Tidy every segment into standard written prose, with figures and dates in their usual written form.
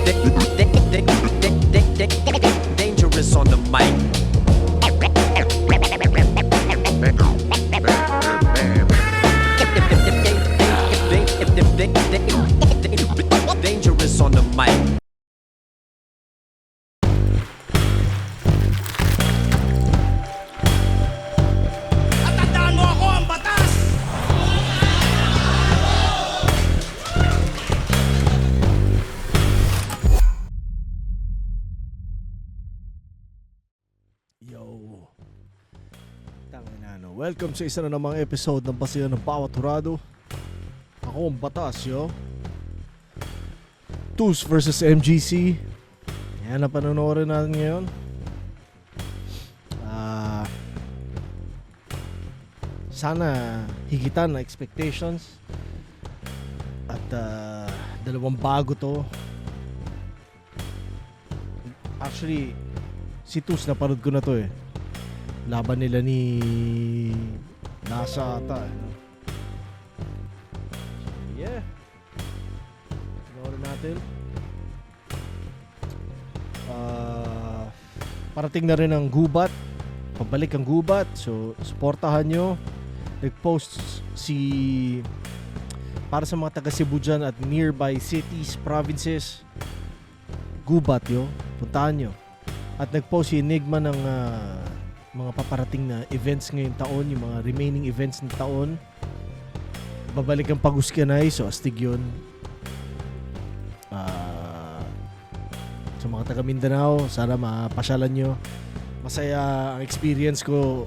Dangerous on the mic. Dangerous on the mic. At tandaan mo ako ang batas! Yo. Tangina no. Welcome sa isa na namang episode ng Basihan ng Bawat Hurado. Ako ang batas, yo. Tools versus MGC. Yan ang panonoodin natin ngayon. Sana higitan na expectations. At dalawang bago to. Actually, si Tools napanood ko na to eh. Laban nila ni Nasa ata eh. So, yeah. Panoorin natin. Parating na rin ang gubat. Pabalik ang gubat. So, suportahan nyo. Nag-post si para sa mga taga Cebu dyan at nearby cities, provinces. Gubat yo. Puntahan nyo. At nag-post si Enigma ng mga paparating na events ngayong taon, yung mga remaining events ng taon. Babalik ang Pag-Uskanay, so astig yun. Sa mga taga Mindanao, sana mapasyalan nyo. Masaya ang experience ko.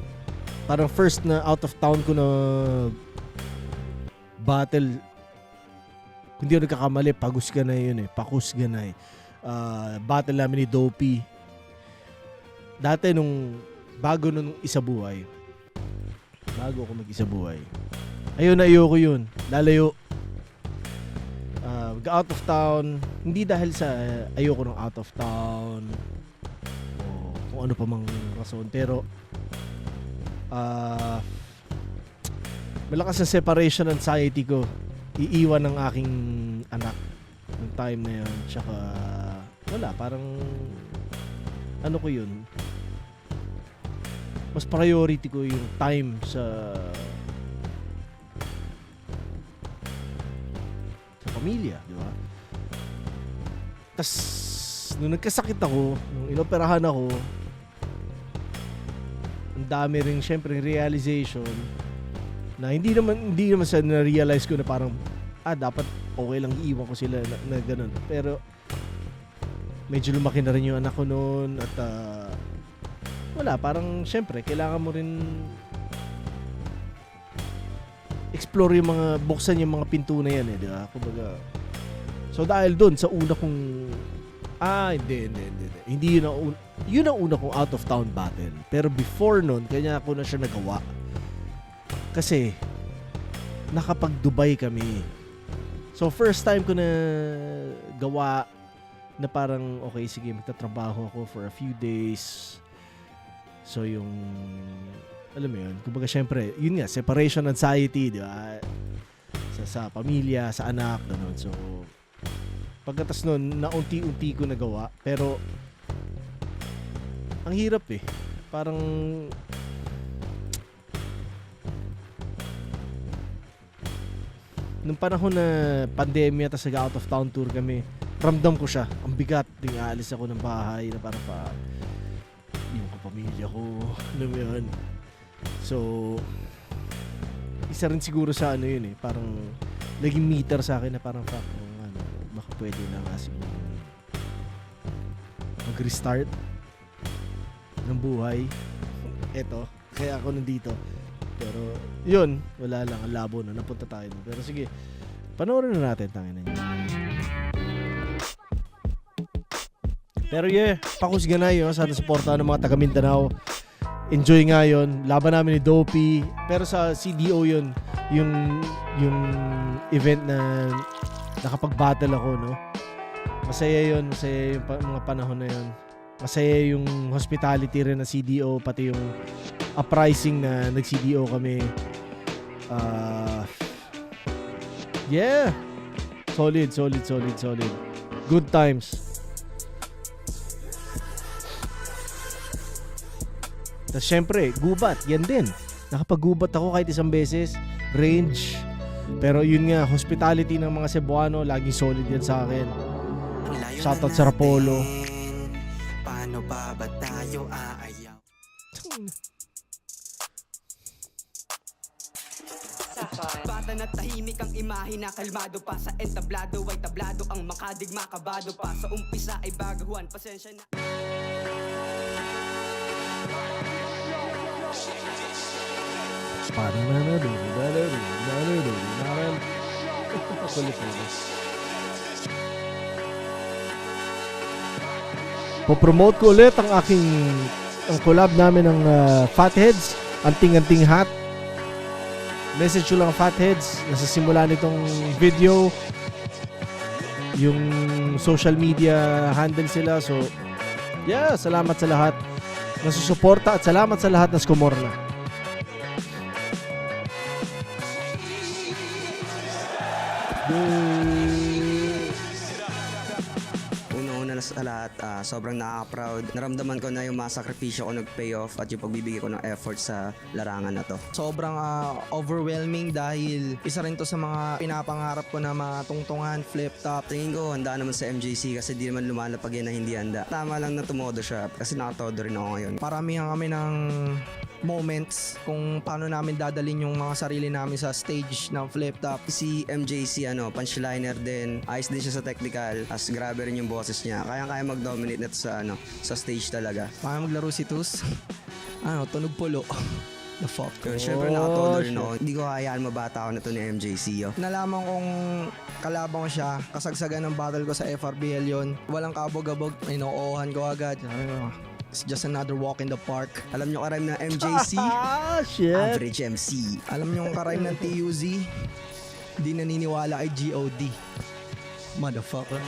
Parang first na out of town ko na battle. Kung di ako nagkakamali, Pag-Uskanay yun eh. Pag-Uskanay. Battle namin ni Dopey. Dati bago nung isa buhay. Bago ako mag-isa buhay. Ayoko yun. Lalayo. Out of town. Hindi dahil sa ayoko ng out of town. O kung ano pa mang rason. Pero malakas na separation anxiety ko. Iiwan ng aking anak ng time na yun. Tsaka wala. Parang ano ko yun. Mas priority ko yung time sa pamilya, di ba? Tas nung nagkasakit ako, nung inoperahan ako, ang dami rin syempre realization na hindi naman sa na-realize ko na parang dapat okay lang iiwan ko sila na ganun. Pero medyo lumaki na rin yung anak ko noon at wala, parang syempre kailangan mo rin explore yung mga, buksan yung mga pinto na yan eh, di ba? Kumbaga, so dahil doon sa una kong hindi yun ang una kong out of town battle. Pero before noon, kanya ako na siya nagawa kasi nakapag-Dubai kami. So first time ko na gawa na parang okay, sige, magtatrabaho ako for a few days. So yung alam mo yun, kumbaga syempre, yun nga, separation anxiety, di ba? Sa pamilya, sa anak, gano'n. So pagkatas nun, naunti-unti ko nagawa. Pero ang hirap eh. Parang nung panahon na pandemya tas nag-out of town tour kami, ramdam ko siya. Ang bigat. Ding aalis ako ng bahay na parang yung pamilya ko. Alam mo yun. So isa rin siguro sa ano yun eh. Parang naging meter sa akin na parang baka pwede na nga siguro mag-restart ng buhay. Eto, kaya ako nandito. Pero yun, wala lang, ang labo na napunta tayo doon. Pero sige, panoorin na natin, tangina niyo. Pero yeah, Pag-Uskanay yun. Sana supportahan ng mga taga Mindanao. Enjoy nga yun. Laban namin ni Dopey. Pero sa CDO yun, yung event na nakapag-battle ako, no? Masaya yun. Masaya yung mga panahon na yun. Masaya yung hospitality rin na CDO, pati yung uprising na nag-CDO kami. Yeah. Solid. Good times. Tapos syempre, gubat, yan din. Nakapag-gubat ako kahit isang beses. Range. Pero yun nga, hospitality ng mga Cebuano, laging solid yan sa akin. Shoutout sa Rapolo. Paano ba tayo aayaw? Bata na tahimik ang imahe na kalmado pa. Sa entablado ay tablado ang makadigma kabado pa. Sa umpisa ay bagahuan, pasensya na. Kulit nila. Po-promote ko ulit ang collab namin ng Fatheads, anting-anting hat. Message ko lang Fatheads, nasa simula nitong video yung social media handle sila. So yeah, salamat sa lahat na susuporta at salamat sa lahat na skumorna. Una-una na sa lahat, sobrang nakaka-proud. Naramdaman ko na yung mga sakripisyo ko nag-pay off at yung pagbibigay ko ng effort sa larangan na to. Sobrang overwhelming dahil isa rin to sa mga pinapangarap ko na mga tungtungan, flip top. Tingin ko handa naman sa MJC kasi di naman lumalapag yan na hindi handa. Tama lang na tumodo siya kasi nakatodo rin ako ngayon. Paramihan kami ng moments kung paano namin dadalhin yung mga sarili namin sa stage ng flip top. Si MJC punchliner din, ayos din siya sa technical, as grabe rin yung boses niya. Kaya mag-dominate net sa stage talaga. Paano maglaro si Tus? Tunog pulo. The fuck? Siyempre nakatodo rin ako. Hindi ko hayaan mabata ako na to ni MJC. Nalaman kong kalabang ko siya, kasagsagan ng battle ko sa FRBL yon. Walang kabog-abog, inoohan ko agad. It's just another walk in the park. Alam nyo karime ng MJC? Shit. Average MC. Alam nyo yung karime ng TUZ? Di naniniwala kay GOD. Motherfucker.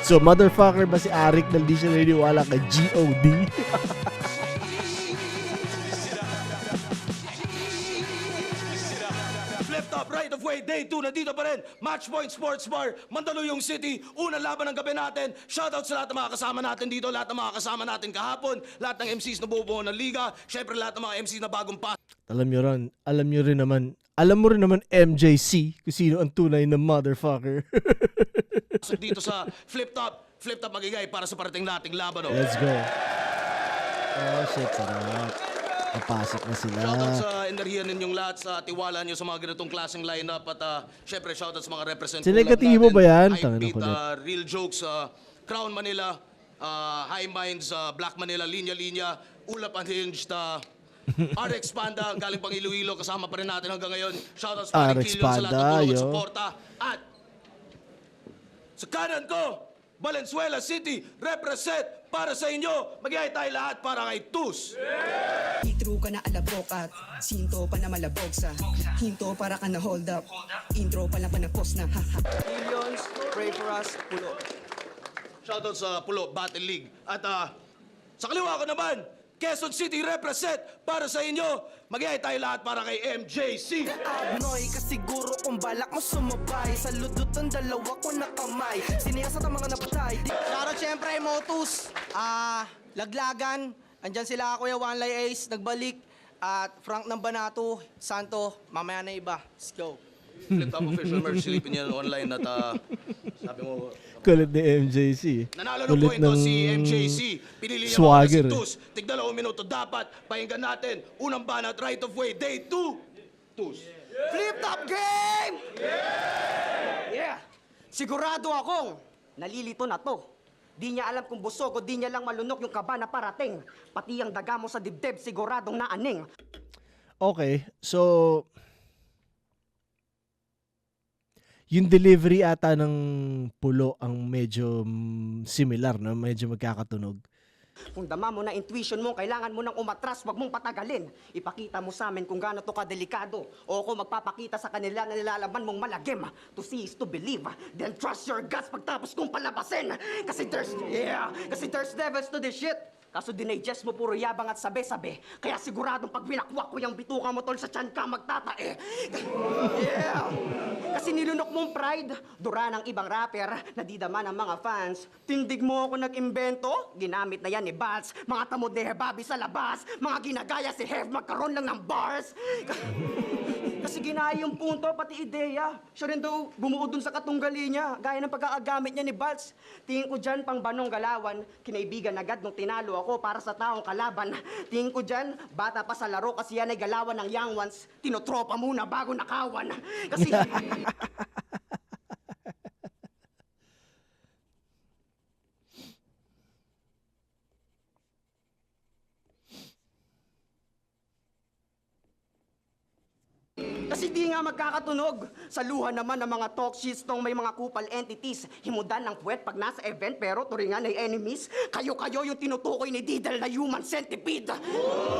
So motherfucker ba si Arik na hindi siya naniniwala kay GOD? Flip top, right of way, day 2, nandito pa rin. Matchpoint Sports Bar, Mandaluyong City. Unang laban ng gabi natin. Shoutout sa lahat ng mga kasama natin dito, lahat ng mga kasama natin kahapon, lahat ng MCs na bubuo ng liga, syempre lahat ng mga MCs na bagong pasok Alam mo rin naman MJC kung sino ang tunay na motherfucker. dito sa Flip Top. Flip Top magigay para sa parating nating laban. Let's go. Oh shit, sarap. Napasok na sila. Shoutout sa enerhiya ninyong lahat, sa tiwala nyo sa mga ganitong klaseng lineup at syempre shoutout sa mga representative. Sinegatibo ba yan? Hype Tangina Beat, kulit. Real Jokes, Crown Manila, High Minds, Black Manila, Linya Linya, Ulap Unhinged, RX Panda, galing pang Iloilo, kasama pa rin natin hanggang ngayon. Shoutout sa RX Killion, sa lahat ng Panda, tulong at yo. suporta. At sa kanan ko, Valenzuela City, represent para sa inyo. Mag-ihay tayo lahat para kay Tus. Itro ka na alabok at sinto pa na malabog sa hinto para ka na hold up. Intro pa lang pa na post na Millions, pray for us, pulo. Shoutout sa Pulo Battle League. At sa kaliwa ko naman, Quezon City represent para sa inyo. Mag-ihay tayo lahat para kay MJC. Noy, kasiguro kung balak mo sumabay sa ludot ng dalawa ko na kamay. Siniyasat ang mga napatay. Shoutout syempre, Motus. Laglagan. Andyan sila, Kuya Wanlay Ace, nagbalik. At Frank ng Banato, Santo, mamaya na iba. Let's go. Flip Top Official Merch, silipin niya online at sabi mo, Kulit ni MJC. nanalo ng Kulit kwento ng si MJC. Pinili niya swagger, mga si Tus. Tig-2 minuto dapat. Pakinggan natin. Unang banat, right of way, day 2. Tus. Flip top game! Yeah! Sigurado akong nalilito na to. Di niya alam kung busog o di niya lang malunok yung kaba na parating. Pati ang daga mo sa dibdib siguradong naaning. Okay, so yung delivery ata ng Pulo ang medyo similar, no? Medyo magkakatunog. Kung dama mo na intuition mo, kailangan mo nang umatras, wag mong patagalin. Ipakita mo sa amin kung gaano to kadelikado. O kung magpapakita sa kanila na nilalaban mong malagim. To see is to believe. Then trust your guts pagtapos kong palabasin. Kasi there's devils to this shit. Kaso dinigest mo puro yabang at sabi-sabi. Kaya siguradong pag binakwak ko yung bituka mo tol sa tiyan ka magtatae. Yeah! Kasi nilunok mong pride. Dura ng ibang rapper na di dama ng mga fans. Tindig mo ako nag-imbento. Ginamit na yan ni Balz. Mga tamod ni Hebabi sa labas. Mga ginagaya si Hev magkaroon lang ng bars. Kasi ginaya yung punto, pati ideya. Siya rin daw bumuo dun sa katunggali niya. Gaya ng pagkakagamit niya ni Balz. Tingin ko dyan, pang Banong Galawan. Kinaibigan agad nung tinalo ako para sa taong kalaban. Tingin ko dyan, bata pa sa laro kasi yan ay galawan ng young ones. Tinotropa muna bago nakawan. Kasi... Kasi di nga magkakatunog. Sa luha naman ng mga talk shits tong may mga kupal entities. Himudan ng puwet pag nasa event pero turingan ay enemies. Kayo-kayo yung tinutukoy ni Didel na human centipede.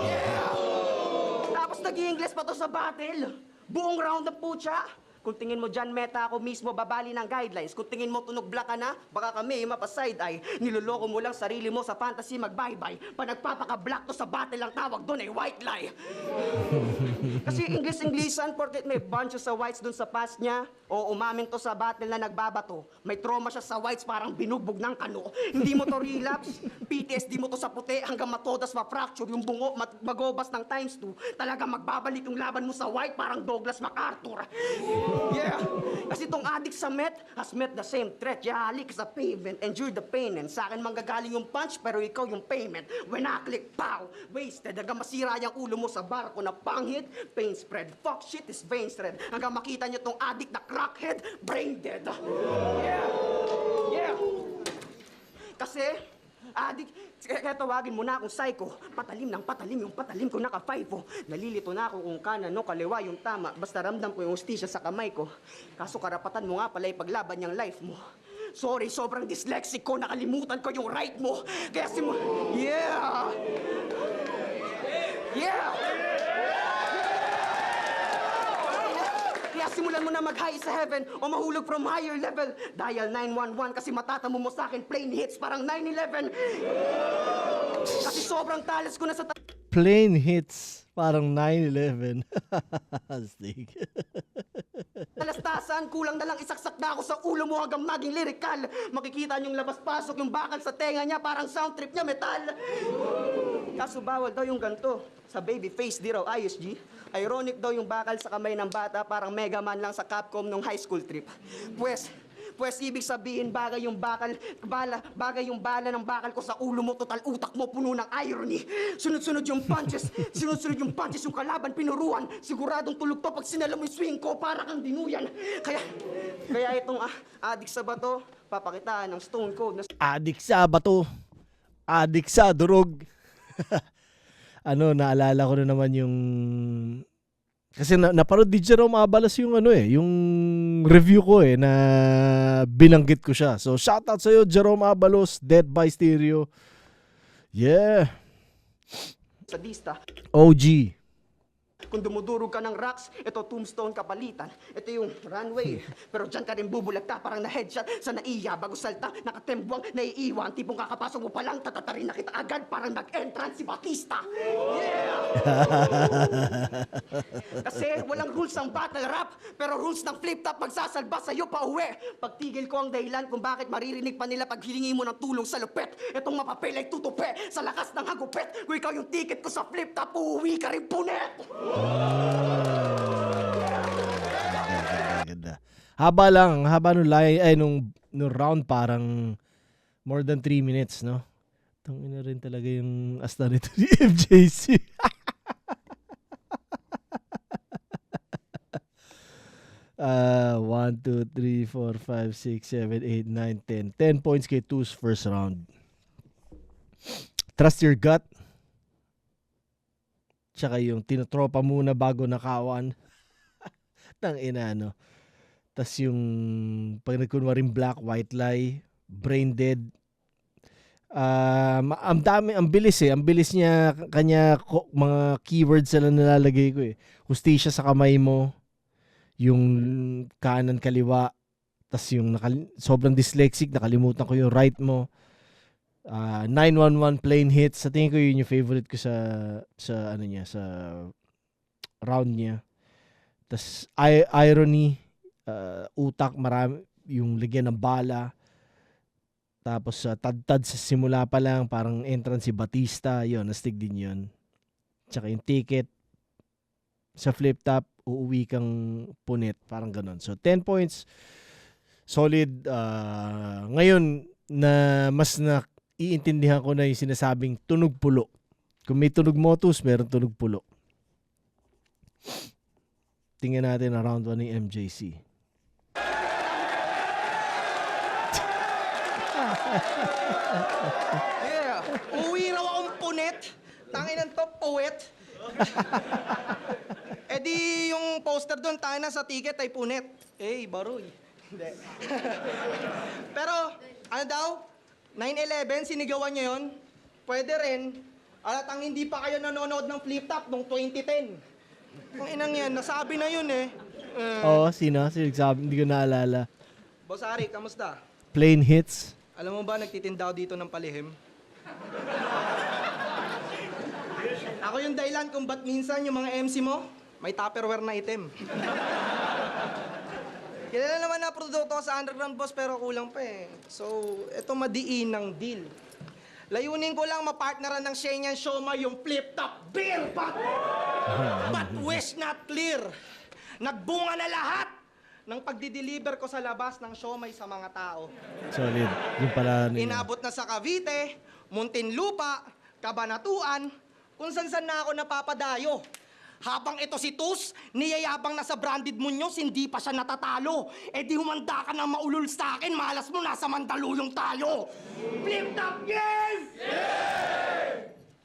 Yeah! Tapos nag-i-Ingles pa to sa battle. Buong round ng putya. Kung tingin mo dyan, meta ako mismo babali ng guidelines. Kung tingin mo tunog black ka na, baka kami mapa-side eye. Niloloko mo lang sarili mo sa fantasy mag-bye-bye. Pag nagpapaka-black to sa battle ang tawag doon ay white lie. Kasi English-Englishan, porket may bunches sa whites dun sa past niya. O umaming to sa battle na nagbabato. May trauma siya sa whites parang binugbog ng kano. Hindi mo to relapse. PTSD mo to sa puti hanggang matodas ma-fracture yung bungo magobas ng times 2. Talaga magbabalik yung laban mo sa white parang Douglas MacArthur. Yeah! Kasi tong addict sa meth has met the same threat. Yalik sa pavement, endure the pain. And sa akin manggagaling yung punch, pero ikaw yung payment. When I click, pow! Wasted. Hanggang masira yung ulo mo sa barko na panghit, pain spread. Fuck shit is vein thread. Hanggang makita nyo tong addict na crackhead, brain dead. Yeah! Yeah! Kasi, addict, kaya tawagin mo na akong psycho. Patalim ng patalim, yung patalim ko naka-5-0. Nalilito na ako kung kanan no, kaliwa yung tama. Basta ramdam ko yung hustisya sa kamay ko. Kaso karapatan mo nga pala ipaglaban yung life mo. Sorry, sobrang dyslexic ko. Nakalimutan ko yung right mo. Kaya Yeah! Yeah! Kaya simulan mo na mag-high sa heaven o mahulog from higher level. Dial 911 kasi matatamo mo sa akin plain hits parang 9/11. Kasi sobrang talas ko na sa Plain hits, parang 9/11. Astig. talastasan. Kulang na lang isaksak na ako sa ulo mo hanggang maging lyrical. Makikita niyong labas-pasok yung bakal sa tenga niya parang sound trip niya metal. Kaso bawal daw yung ganto. Sa baby face di raw ISG. Ironic daw yung bakal sa kamay ng bata parang Mega Man lang sa Capcom nung high school trip. Pues ibig sabihin bagay yung bagay yung bala ng bakal ko sa ulo mo, total utak mo puno ng irony. Sunod-sunod yung punches yung kalaban pinuruan. Siguradong tulog to pag sinala mo yung swing ko para kang dinuyan. Kaya itong adik sa bato, papakitaan ng Stone Cold na Adik sa bato. Adik sa durog. Naalala ko na naman yung... Kasi naparod di Jerome Abalos yung yung review ko na binanggit ko siya. So shoutout sa iyo Jerome Abalos, Dead by Stereo. Yeah. sadista. OG. Kung dumudurog ka ng rocks, ito tombstone kapalitan. Ito yung runway. Pero dyan ka rin bubulagta parang na-headshot sa naiya. Bago salta, nakatembwang, naiiwan. Tipong kakapasok mo pa lang, tatatarin na kita agad parang nag-entrance si Batista. Yeah! Kasi walang rules ang battle rap, pero rules ng flip-top magsasalba sa'yo pa uwi. Pagtigil ko ang dahilan kung bakit maririnig pa nila pag hilingi mo ng tulong sa lupet. Itong mapapel ay tutupe sa lakas ng hagupet. Kung ikaw yung ticket ko sa flip-top, uuwi ka rin punet. Ganda. Haba nung round parang more than 3 minutes, no? Tangina rin talaga yung asta nito ni FJC. One, 2, 3, 4, 5, 6, 7, 8, 9, 10. 10 points kay Too's first round. Trust your gut. Tsaka yung tinotropa muna bago nakawan. Tangina, no? Tas yung pag nagkunwaring black, white lie, brain dead. Ang bilis Ang bilis niya, kanya mga keywords na nilalagay ko Hustisya sa kamay mo, yung kanan kaliwa, tas yung sobrang dyslexic, nakalimutan ko yung right mo. 911 Plain Hits. Sa tingin ko yun yung favorite ko sa ano niya, sa round niya. Tas Irony, Utak, marami yung lagyan ng bala. Tapos Tad-Tad sa simula pa lang, parang entrance si Batista, yun, nastig din yun. Tsaka yung Ticket sa Flip Top, uuwi kang punit, parang ganun. So 10 points, solid. Ngayon na mas iintindihan ko na yung sinasabing tunog pulo. Kung may tunog Motus, meron tunog pulo. Tingnan natin ang round 1 ng MJC. Yeah. Uwi raw akong punet. Tangin ng top poet. Eh di yung poster doon, tangin na sa ticket ay punet. Eh, baroy. Hindi. Pero, ano daw? 9/11, sinigawan niyo yun? Pwede rin. Alatang hindi pa kayo nanonood ng Flip Top noong 2010. Kung inang yan, nasabi na yun eh. Oo, sino? Sino nagsabi? Hindi ko naalala. Boss Ari, kamusta? Plain Hits. Alam mo ba, nagtitinda ako dito ng palihim? Ako yung dahilan kung ba't minsan yung mga MC mo, may Tupperware na item. Kilala naman na produkto ko sa underground, boss, pero kulang pa eh. So, eto madiin ng deal. Layunin ko lang mapartneran ng Shenyang Shoma yung Flip Top Beer, but wish not clear. Nagbunga na lahat ng pagdi-deliver ko sa labas ng siomay sa mga tao. Solid. Yung pala. Inabot na sa Cavite, Muntinlupa, Cabanatuan, kung saan na ako napapadayo. Habang ito si Tus, niyayabang na sa Branded Muñoz, hindi pa siya natatalo. Eh di humanda ka na maulol sa akin, malas mo, nasa Mandaluyong tayo. Flip Top Game!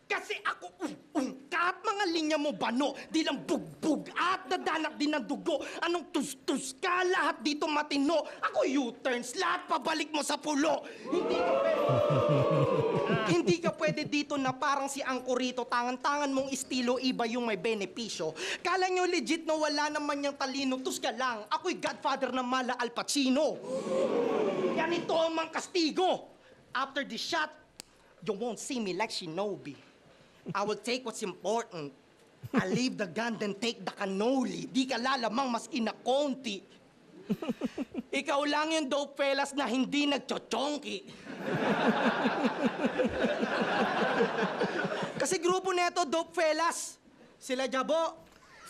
Kasi ako, kahit mga linya mo bano, di lang bugbog at nadanak din ng dugo. Anong tus-tus ka, lahat dito matino. Ako U-turns, lahat pabalik mo sa pulo. Hindi ka pwede dito na parang si Angkorito, tangan-tangan mong estilo, iba yung may benepisyo. Kala nyo legit na wala naman yung talino, tus ka lang. Ako'y godfather ng Mala Al Pacino. Yan ito ang mga kastigo. After the shot, you won't see me like Shinobi. I will take what's important. I leave the gun, then take the cannoli. Di ka lalamang mas inakonti. Ikaw lang yung dope fellas na hindi nagchochonki. Kasi grupo neto, dope fellas. Sila Jabo,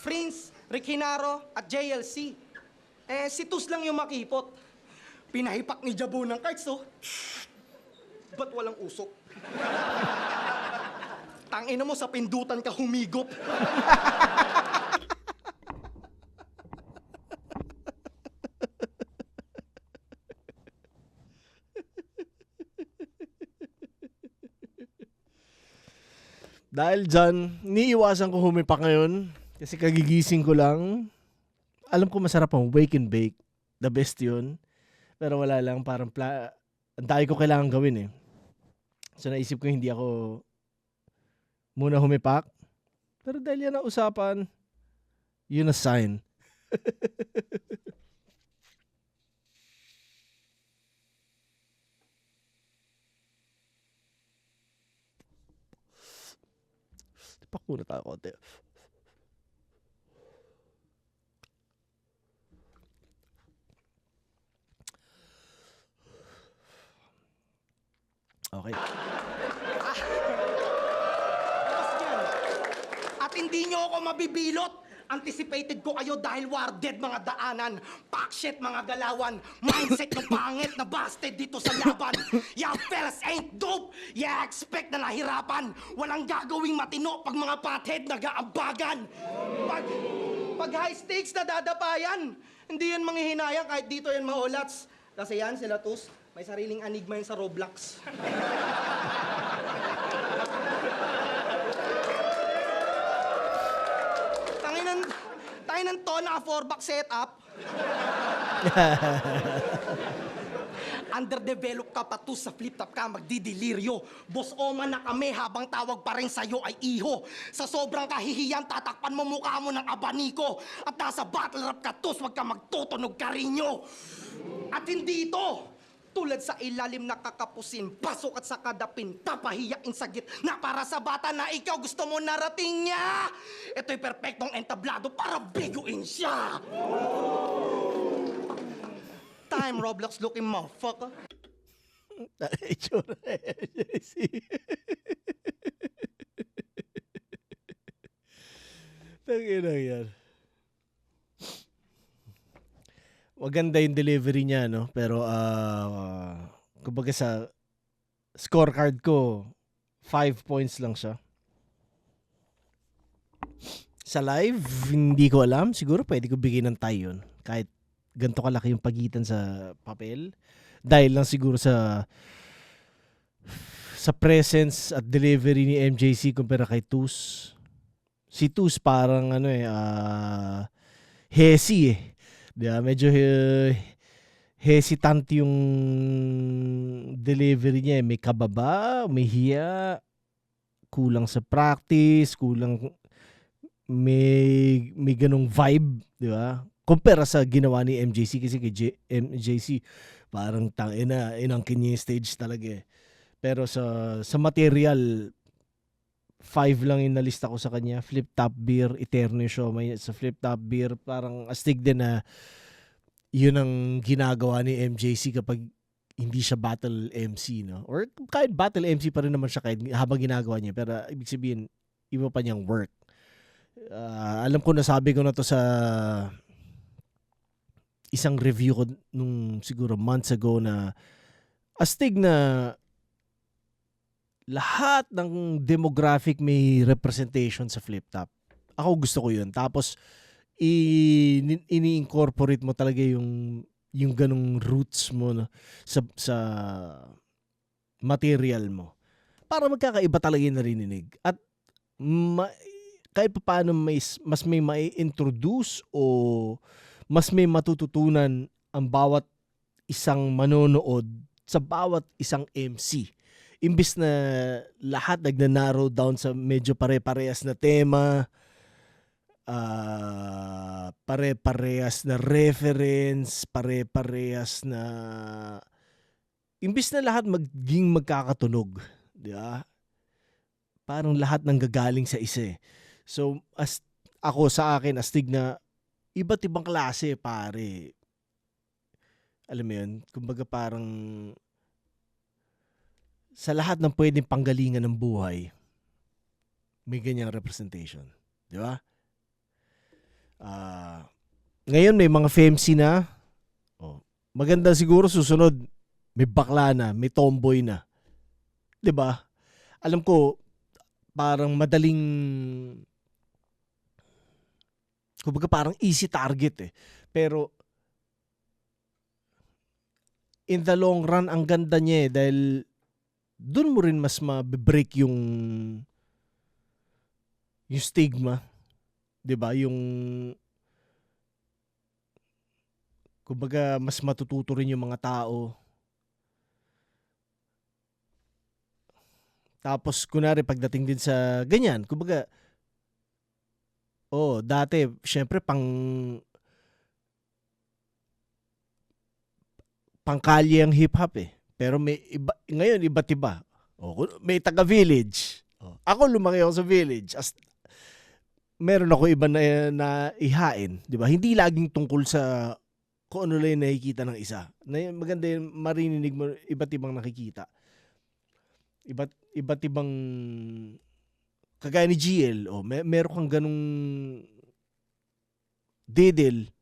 Prince, Rick Hinaro, at JLC. Eh, si Tus lang yung makipot. Pinahipak ni Jabo ng cards, oh. Ba't walang usok? Tangina mo, sa pindutan ka humigop. Dahil dyan, iniiwasan ko humipak ngayon. Kasi kagigising ko lang. Alam ko masarap ang wake and bake. The best yun. Pero wala lang, parang ang dami ko kailangan gawin eh. So naisip ko hindi ako muna humipak. Pero dahil yan ang usapan, yun na sign. Tipak muna tayo konti. Okay. At hindi nyo ako mabibilot. Anticipated ko kayo dahil warded mga daanan. Packshit mga galawan. Mindset ng pangit na busted dito sa laban. Yeah, fellas ain't dope. Yeah, expect na nahirapan. Walang gagawing matino pag mga pothead nag-aambagan. Pag high stakes na dadapayan. Hindi yan manghihinayang kahit dito yan maulats. Kasi yan, sila Tus, may sariling anigma yun sa Roblox. Tanginan to, naka 4-back setup. Underdeveloped ka pa to, sa flip top ka magdidiliryo. Boss Oma na kami habang tawag pa rin sa'yo ay iho. Sa sobrang kahihiyan, tatakpan mo mukha mo ng abaniko. At nasa battle rap ka tos, wag ka magtutunog karinyo. At hindi ito, Tulad sa ilalim na kakapusin, pasok at sa kadapin, papahiyain sa gitna para sa bata na ikaw gusto mo narating niya. Ito'y perpektong entablado para biguin siya. Time, Roblox looking motherfucker. Itsura na MJC. Tangina yan. Maganda yung delivery niya, no? Pero, kumbaga sa scorecard ko, 5 points lang siya. Sa live, hindi ko alam. Siguro pwede ko bigyan ng tie yun. Kahit ganito kalaki yung pagitan sa papel. Dahil lang siguro sa presence at delivery ni MJC kumpara kay Tus. Si Tus parang hesi eh. Diba? Medyo hesitant yung delivery niya eh. May kababa, may hiya, kulang sa practice, kulang may ganong vibe, di ba? Kumpara sa ginawa ni MJC kasi kay MJC parang inangkin niya yung stage talaga eh. Pero sa material 5 lang yung nalista ko sa kanya. Flip Top Beer, Eterno yung show. May sa Flip Top Beer, parang astig din na yun ang ginagawa ni MJC kapag hindi siya battle MC, no? Or kahit battle MC pa rin naman siya kahit habang ginagawa niya. Pero ibig sabihin, iba pa niyang work. Alam ko nasabi ko na to sa isang review ko nung siguro months ago na astig na lahat ng demographic may representation sa Flip Top. Ako gusto ko yun. Tapos, ini-incorporate mo talaga yung ganong roots mo no, sa material mo. Para magkakaiba talaga yung narinig. At kahit pa paano mas may mai-introduce o mas may matututunan ang bawat isang manonood sa bawat isang MC. Imbis na lahat nagna-narrow down sa medyo pare-parehas na tema, pare-parehas na reference, pare-parehas na imbis na lahat maging magkakatunog, di ba? Parang lahat nang gagaling sa isa eh. So, ako sa akin, astig na iba't ibang klase, pare. Alam mo yun? Kumbaga parang sa lahat ng pwedeng panggalingan ng buhay, may ganyang representation. Di ba? Ngayon, may mga FEMC na. Maganda siguro susunod, may bakla na, may tomboy na. Di ba? Alam ko, parang madaling kumbaga parang easy target eh. Pero in the long run, ang ganda niya eh dahil doon mo rin mas ma-break yung stigma. 'Di ba? Yung kumbaga mas matututo rin yung mga tao. Tapos kunwari pagdating din sa ganyan, kumbaga dati syempre pangkalye ang hip-hop eh. Pero may iba, ngayon iba't iba. May taga-village. Ako lumaki ako sa village. Meron ako iba na ihain. Di ba? Hindi laging tungkol sa kung ano lang yung nakikita ng isa. Maganda yung marinig mo, iba't ibang nakikita. Iba't ibang kagaya ni GL. Meron kang ganung dedel.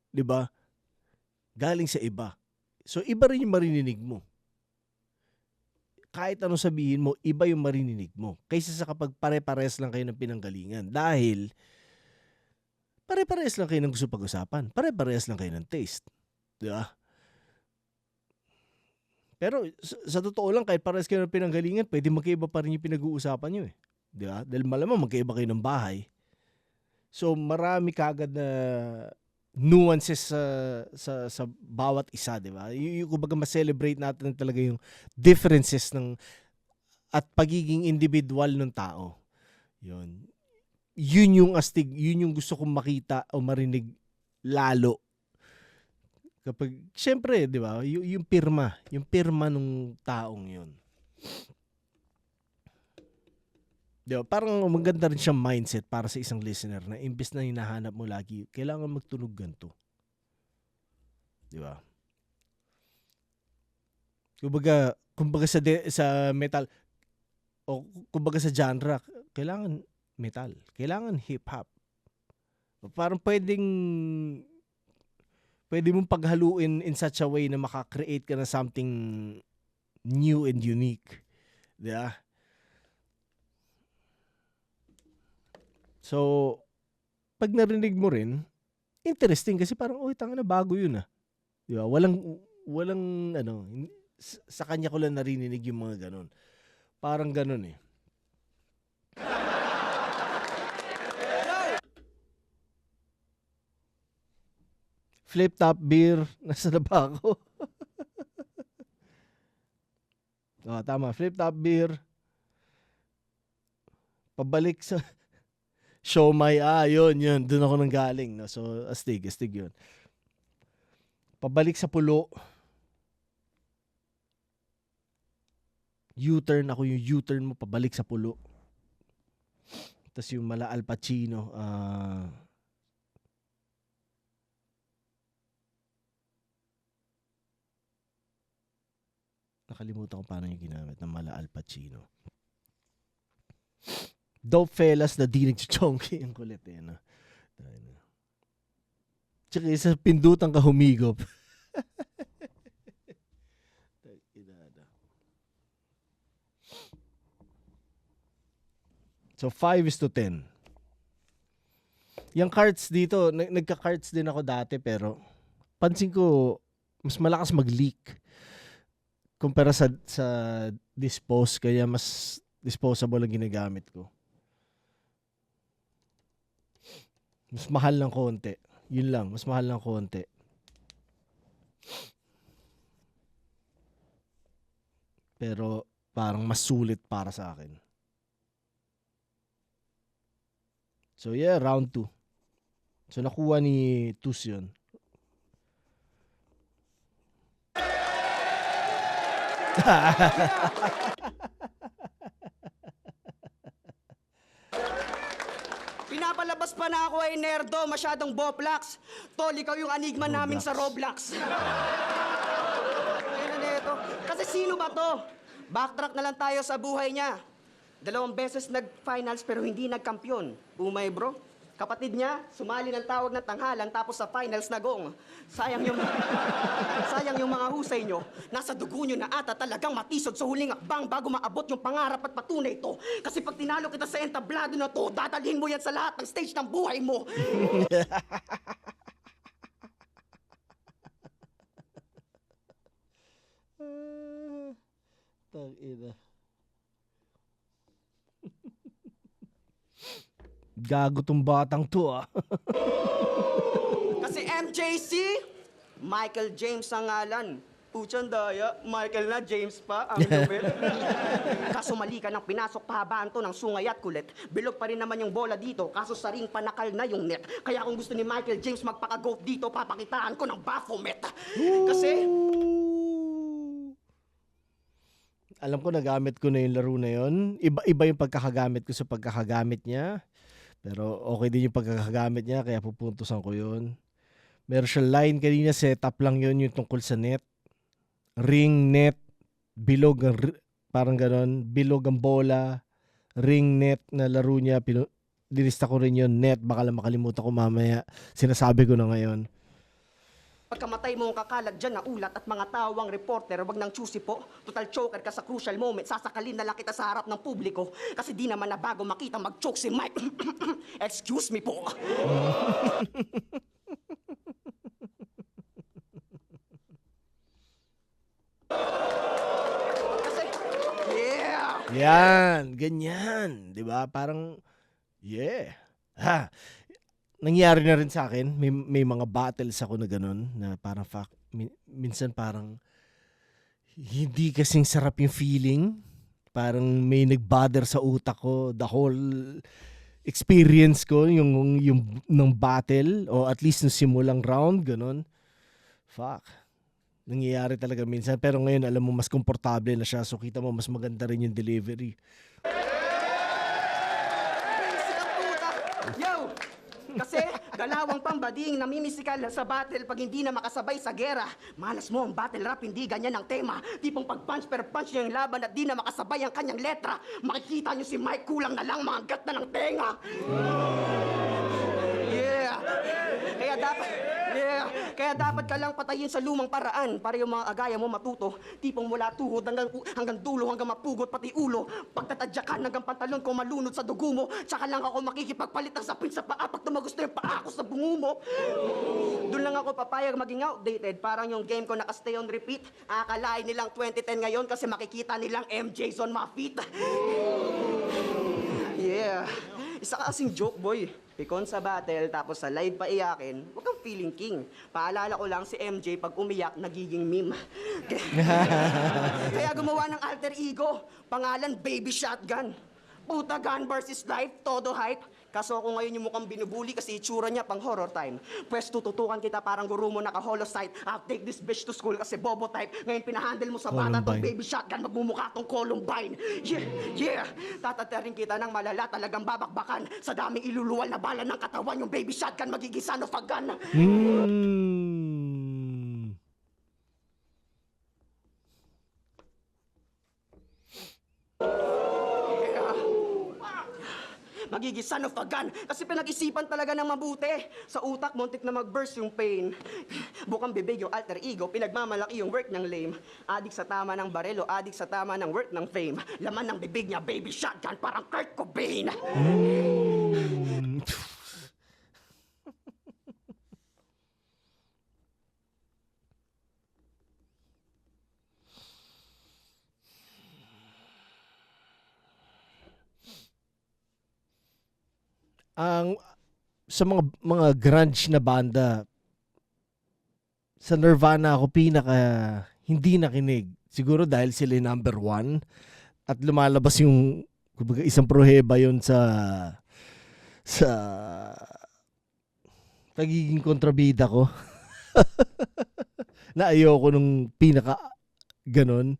Di ba? Galing sa iba. So, iba rin yung marinig mo. Kahit anong sabihin mo, iba yung marinig mo. Kaysa sa kapag pare-pares lang kayo ng pinanggalingan. Dahil, pare-pares lang kayo ng gusto pag-usapan. Pare-pares lang kayo ng taste. Di ba? Pero, sa totoo lang, kahit pares kayo ng pinanggalingan, pwede magkaiba pa rin yung pinag-uusapan nyo eh. Di ba? Dahil malamang magkaiba kayo ng bahay. So, marami kagad na nuances sa bawat isa, di ba? Kumbaga ma-celebrate natin talaga yung differences at pagiging individual ng tao. Yun. Yun yung astig, yun yung gusto kong makita o marinig lalo Kapag, syempre, di ba, yung pirma nung taong yun. Di ba, parang maganda rin siyang mindset para sa isang listener na imbes na hinahanap mo lagi, kailangan magtunog ganito. Di ba? Kumbaga sa metal, o kumbaga sa genre, kailangan metal, kailangan hip-hop. Parang pwede mong paghaluin in such a way na makakreate ka na something new and unique. Diba? So, pag narinig mo rin, interesting kasi parang, uy, tanga na, bago yun ah. Diba? Walang sa kanya ko lang narinig yung mga ganon. Parang ganon eh. Flip Top Beer. Nasa na ba ako? Tama. Flip Top Beer. Pabalik sa Siomay. Yun. Doon ako nanggaling. No? So, astig yun. Pabalik sa Pulo. U-turn. Ako yung U-turn mo. Pabalik sa Pulo. Tapos yung mala Al Pacino. Nakalimutan ko paano yung ginamit ng mala Al Pacino. Dope Fellas na di nag-chonky. Ang kulit eh. No? Tsaka isa pindutan ka humigop. So 5:10. Yung cards dito, nagka-cards din ako dati pero pansin ko mas malakas mag-leak kumpara sa dispose, kaya mas disposable ang ginagamit ko. Mas mahal ng konti. Yun lang, mas mahal ng konti. Pero parang mas sulit para sa akin. So yeah, round 2. So nakuha ni Tus yun. Pinapalabas pa na ako ay nerdo, masyadong boplax. Tol, ikaw yung anigma namin sa Roblox. Ano na ito? Kasi sino ba to? Backtrack na lang tayo sa buhay niya. 2 beses nag-finals pero hindi nagkampiyon. Umay bro. Kapatid niya, sumali ng tawag ng tanghalan tapos sa finals nagong. Sayang yung mga husay nyo. Nasa dugo nyo na ata talagang matisod sa huling akbang bago maabot yung pangarap at patunay ito. Kasi pag tinalo kita sa entablado na to, dadalhin mo yan sa lahat ng stage ng buhay mo. Tag-ina. Gago tong batang to ah. Kasi MJC, Michael James ang ngalan. Puchan daya, Michael na, James pa, ang lupit. Kaso mali ka nang pinasok pahabaan to ng sungay at kulit. Bilog pa rin naman yung bola dito, kaso sa ring panakal na yung net. Kaya kung gusto ni Michael James magpaka-golf dito, papakitaan ko ng Baphomet. Kasi... Alam ko nagamit ko na yung laro na yun. Iba yung pagkakagamit ko sa pagkakagamit niya. Pero okay din yung pagkakagamit niya, kaya pupuntusan ko yun. Meron siya line kanina, setup lang yun yung tungkol sa net. Ring, net, bilog, parang ganon. Bilog ang bola, ring, net na laro niya. Dinista ko rin yun, net. Baka lang makalimutan ko mamaya. Sinasabi ko na ngayon. Pagkamatay mo ang kakalag dyan na ulat at mga tawang reporter, wag nang choosy po. Total choker ka sa crucial moment, sasakalin na lang kita sa harap ng publiko. Kasi di naman na bago makita mag-choke si Mike. Excuse me po. Kasi, yeah! Yan, ganyan. Diba? Parang, yeah. Ha. Nangyari na rin sa akin, may mga battles ako na ganun, na parang minsan parang hindi kasing sarap yung feeling. Parang may nag-bother sa utak ko, the whole experience ko, yung ng battle, o at least nung simulang round, ganun. Fuck. Nangyayari talaga minsan. Pero ngayon, alam mo, mas komportable na siya. So, kita mo, mas maganda rin yung delivery. Sikat puta! Yo! Kasi galawang pambading namimisikal sa battle pag hindi na makasabay sa gera. Malas mo ang battle rap, hindi ganyan ang tema. Tipong pag-punch per punch niya yung laban at di na makasabay ang kanyang letra. Makikita niyo si Mike, kulang na lang mga gat na ng tenga. Yeah! Kaya dapat ka lang patayin sa lumang paraan para yung mga agaya mo matuto. Tipong mula tuhod hanggang dulo hanggang mapugot pati ulo. Pagtatadyakan hanggang pantalon ko malunod sa dugo mo. Tsaka lang ako makikipagpalit ng sapin sa paa pag tumagos na yung paa ko sa bungo mo. Doon lang ako papayag maging outdated. Parang yung game ko naka-stay on repeat. Akalain nilang 2010 ngayon kasi makikita nilang MJ's on my feet. Yeah. Isa ka kasing joke, boy. Pikon sa battle, tapos sa live pa iyakin, huwag kang feeling king. Paalala ko lang si MJ, pag umiyak, nagiging meme. Kaya gumawa ng alter ego, pangalan Baby Shotgun. Puta gun versus life, todo hype. Kaso ako ngayon yung mukhang binubuli kasi itsura niya pang horror time. Pwes tututukan kita parang guru mo naka-holocyte. I'll take this bitch to school kasi bobo type. Ngayon pinahandle mo sa bata tong Columbine. Baby Shotgun, magmumukha tong Columbine. Yeah! Tataterin kita ng malala, talagang babakbakan. Sa daming iluluwal na bala ng katawan, yung Baby Shotgun magiging son of a gun. Magiging son of a gun kasi pinag-isipan talaga ng mabuti. Sa utak, muntik na mag-burst yung pain. Bukang bibig yung alter ego, pinagmamalaki yung work ng lame. Adik sa tama ng barelo, adik sa tama ng work ng fame. Laman ng bibig niya, Baby Shotgun, parang Kurt Cobain. Ang sa mga grunge na banda, sa Nirvana ako pinaka hindi nakinig. Siguro dahil sila yung number one at lumalabas yung kumbaga, isang proheba yon sa pagiging kontrabida ko. Na ayoko nung pinaka ganon.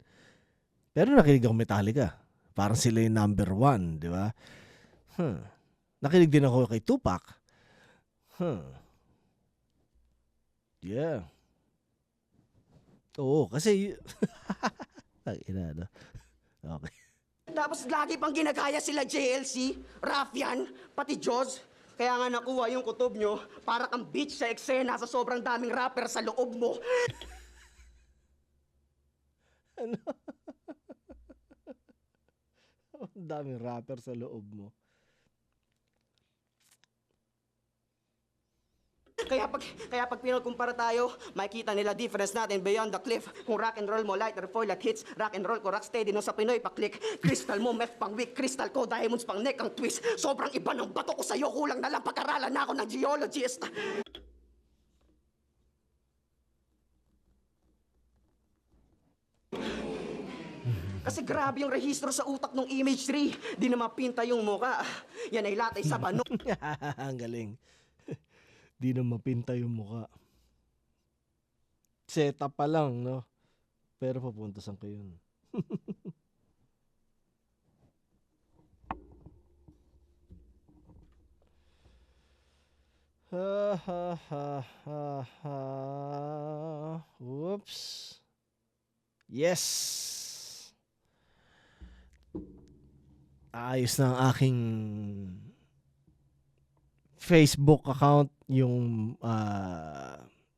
Pero nakinig ako Metallica. Parang sila yung number one, di ba? Nakinig din ako kay Tupac. Yeah. Oo, kasi... Ina, no? Okay. Tapos lagi pang ginagaya sila JLC, Raffian, pati Jaws. Kaya nga nakuha yung kutob nyo para kang bitch sa eksena sa sobrang daming rapper sa loob mo. Ano? Ang daming rapper sa loob mo. Kaya pag pinagkumpara tayo, makikita nila difference natin beyond the cliff. Kung rock and roll mo, lighter foil at hits. Rock and roll ko, rock steady nung sa Pinoy pa-click. Crystal mo, meth pang weak. Crystal ko, diamonds pang neck ang twist. Sobrang iba ng bato ko sa'yo. Kulang na lang pag-aralan na ako ng geologist. Kasi grabe yung rehistro sa utak ng image 3. Di na mapinta yung muka. Yan ay latay sa bano. Ang galing. Di na mapinta yung mukha. Setup pa lang, no? Pero papuntasan ko yun. Ha ha ha ha ha. Whoops. Yes. Ayos na ang aking Facebook account yung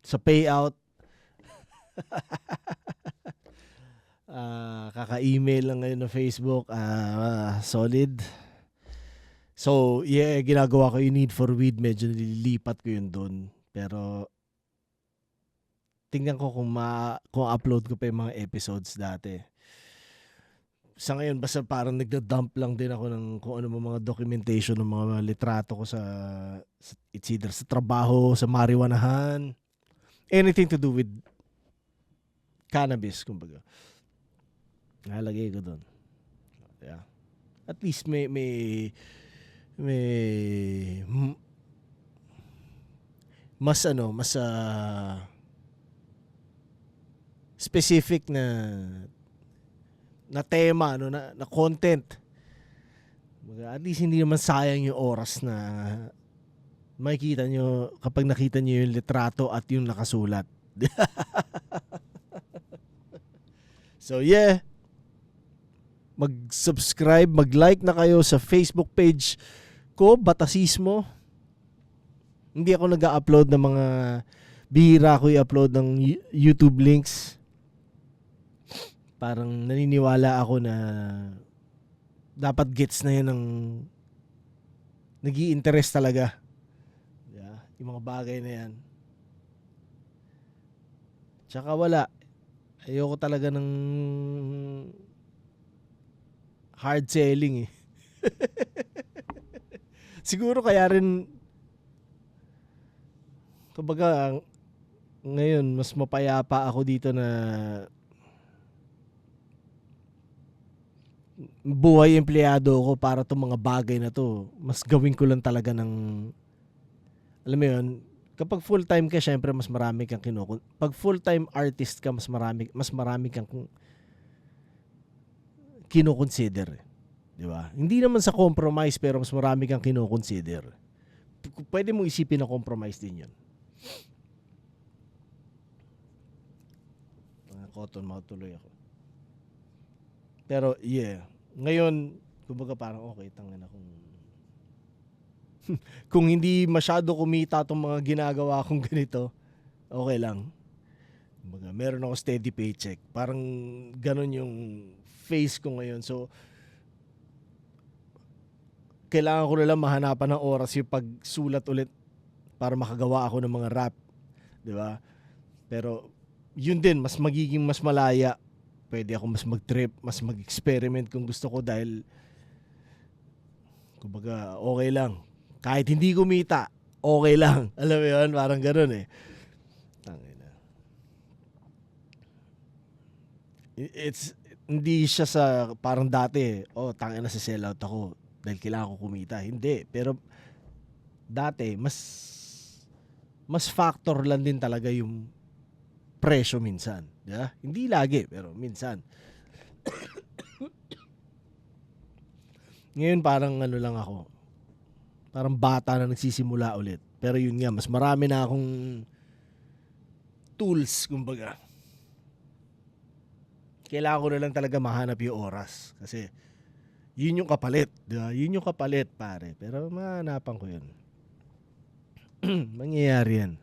sa payout. Kaka-email lang ngayon ng Facebook. Solid. So, yeah, ginagawa ko yung Need for Weed. Medyo nililipat ko yun doon. Pero, tingnan ko kung upload ko pa yung mga episodes dati. Sa ngayon, basta parang nagda-dump lang din ako ng kung ano mga documentation ng mga litrato ko sa it's either sa trabaho, sa marijuanahan, anything to do with cannabis, kumbaga. Nalagay ko doon. Yeah. At least may mas specific na tema, no, na content. At least hindi naman sayang yung oras na makikita nyo kapag nakita nyo yung litrato at yung nakasulat. So yeah, mag-subscribe, mag-like na kayo sa Facebook page ko, Batasismo. Hindi ako nag-upload ng mga bihira ko i-upload ng YouTube links. Parang naniniwala ako na dapat gets na yan ng nag-i-interest talaga. Yeah, yung mga bagay na yan. Tsaka wala. Ayoko talaga ng hard selling eh. Siguro kaya rin kumbaga ngayon mas mapayapa ako dito na buhay empleyado ako para itong mga bagay na to. Mas gawin ko lang talaga ng alam mo yun, kapag full-time ka, syempre mas marami kang pag full-time artist ka, mas marami kang kinoconsider. Di ba? Hindi naman sa compromise, pero mas marami kang kinoconsider. Pwede mong isipin na compromise din yun. Cotton mouth tuloy ako. Pero yeah, ngayon, kumbaga parang okay, tangin akong kung hindi masyado kumita itong mga ginagawa kong ganito, okay lang. Kumbaga, meron ako steady paycheck. Parang ganun yung face ko ngayon. So, kailangan ko na lang mahanapan ng oras yung pagsulat ulit para makagawa ako ng mga rap. Di ba? Pero, yun din, mas magiging mas malaya. Pwede ako mas mag-trip, mas mag-experiment kung gusto ko dahil kumbaga, okay lang. Kahit hindi kumita, okay lang. Alam mo yun? Parang ganun eh. Tangina. Hindi siya sa parang dati, tangina sa sellout ako dahil kailangan ko kumita. Hindi. Pero dati, mas factor lang din talaga yung presyo minsan. Yeah? Hindi lagi, pero minsan. Ngayon parang ano lang ako. Parang bata na nagsisimula ulit. Pero yun nga, mas marami na akong tools, kumbaga. Kailangan ko na lang talaga mahanap yung oras. Kasi yun yung kapalit. Diba? Yun yung kapalit, pare. Pero mahanapan ko yun. Mangyayari yan.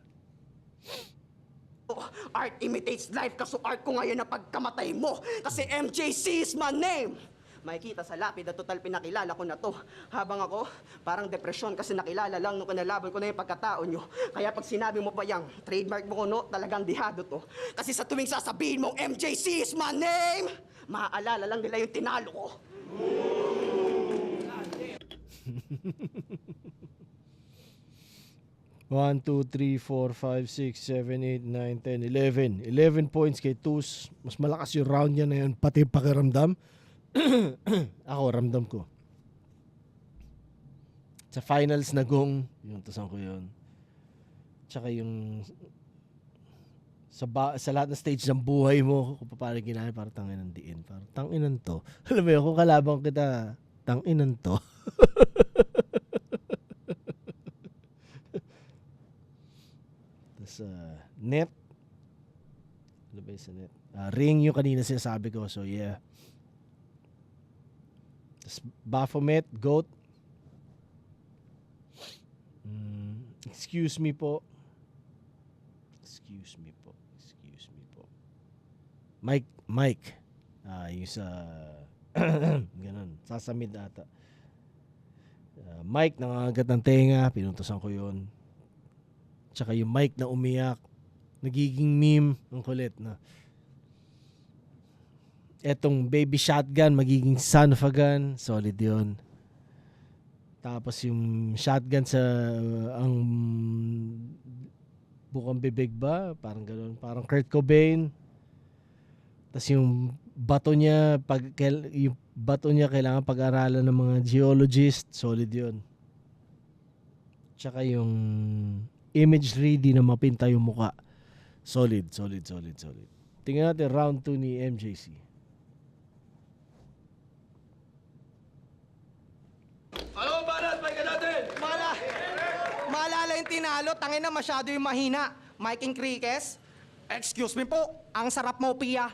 Art imitates life, kaso art ko ngayon na pagkamatay mo. Kasi MJC is my name. Makikita sa lapid na total pinakilala ko na to. Habang ako, parang depresyon kasi nakilala lang nung kinalaban ko na yung pagkatao nyo. Kaya pag sinabi mo pa yang trademark mo ko, no, talagang dihado to. Kasi sa tuwing sasabihin mong MJC is my name, maaalala lang nila yung tinalo ko. 1, 2, 3, 4, 5, 6, 7, 8, 9, 10, 11. 11 points kay Tus. Mas malakas yung round niya na yun, pati pakiramdam. Ako, ramdam ko. Sa finals na gong, yung tusan ko yun. Tsaka yung sa lahat ng stage ng buhay mo, kung paano ginaya, parang tanginan diin. Parang tanginan to. Alam mo yun, kung kalabang kita, tanginan to. Net. Ano ba yung sa net? Ring yung kanina sinasabi ko. So, yeah. Tapos, Baphomet, Goat. Excuse me po. Excuse me po. Excuse me po. Mike. Yung sa... ganun. Sasamid ata. Mike, nangangagat ng tenga. Pinuntusan ko yun. Tsaka yung Mike na umiyak. Nagiging meme. Ang kulit na. Etong baby shotgun, magiging son of a gun. Solid yun. Tapos yung shotgun sa ang bukang bibig ba? Parang gano'n. Parang Kurt Cobain. Tapos yung bato niya, kailangan pag-aralan ng mga geologist. Solid yun. Tsaka yung image 3D na mapinta yung muka. Solid. Tingnan natin round 2 ni MJC. Ano ba banat? May ka natin! Maalala yung tinalo, tangin na masyado yung mahina. Mike Enriquez, excuse me po, ang sarap mo, Pia.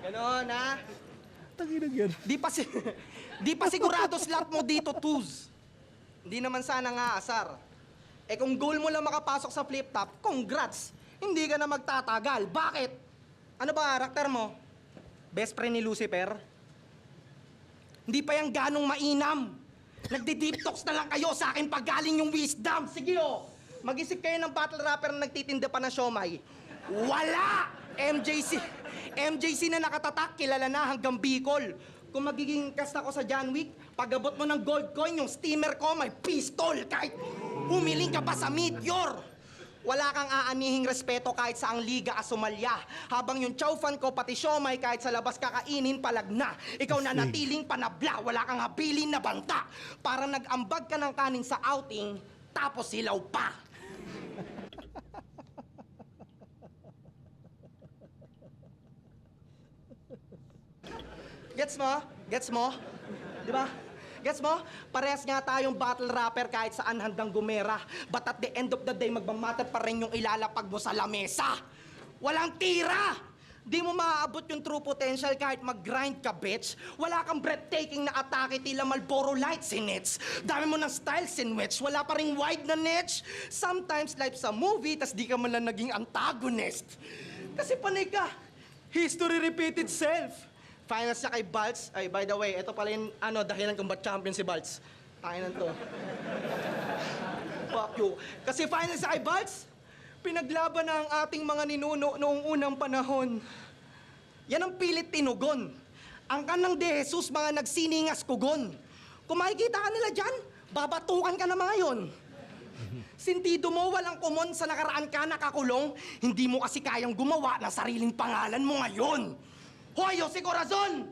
Ganon, ha? Tanginag yan. Di pa sigurado slot mo dito, Tuz. Hindi naman sana nga asar. Eh kung goal mo lang makapasok sa flip-top, congrats. Hindi ka na magtatagal. Bakit? Ano ba karakter mo? Best friend ni Lucifer? Hindi pa yan ganong mainam. Nagdi-deep talks na lang kayo sa akin pag galing yung wisdom. Sige mag-isip kayo ng battle rapper na nagtitinda pa ng siomay. Wala! MJC na nakatatak, kilala na hanggang Bicol. Kung magiging cast ako sa John Wick, pag-abot mo ng gold coin, yung steamer ko may pistol. Kahit humiling ka pa sa meteor. Wala kang aanihing respeto kahit sa ang liga asumalya. Habang yung chow fan ko, pati siomay, kahit sa labas kakainin, palag na. Ikaw na natiling panabla, wala kang habilin na banta. Parang nag-ambag ka ng kanin sa outing, tapos silaw pa. Gets mo? Gets mo? Di ba? Gets mo? Parehas nga tayong battle rapper kahit saan handang gumera. But at the end of the day, magbamatter pa rin yung ilalapag mo sa lamesa. Walang tira! Di mo maaabot yung true potential kahit mag-grind ka, bitch. Wala kang breathtaking na atake tila Marlboro Lights in it. Dami mo ng styles in which wala pa ring wide na niche. Sometimes life's a movie, tas di ka man lang naging antagonist. Kasi panay ka, history repeat itself. Finals siya kay Baltz. Ay, by the way, ito pala yung dahilan kung ba't champion si Baltz. Takinan to. Fuck you. Kasi finals siya kay Baltz, pinaglaban na ang ating mga ninuno noong unang panahon. Yan ang pilit tinugon. Ang kanang De Jesus, mga nagsiningas kugon. Kung makikita ka nila dyan, babatukan ka na mga yon. Sintido mo, walang kumon sa nakaraan ka nakakulong, hindi mo kasi kayang gumawa ng sariling pangalan mo ngayon. Hoy, si Corazon!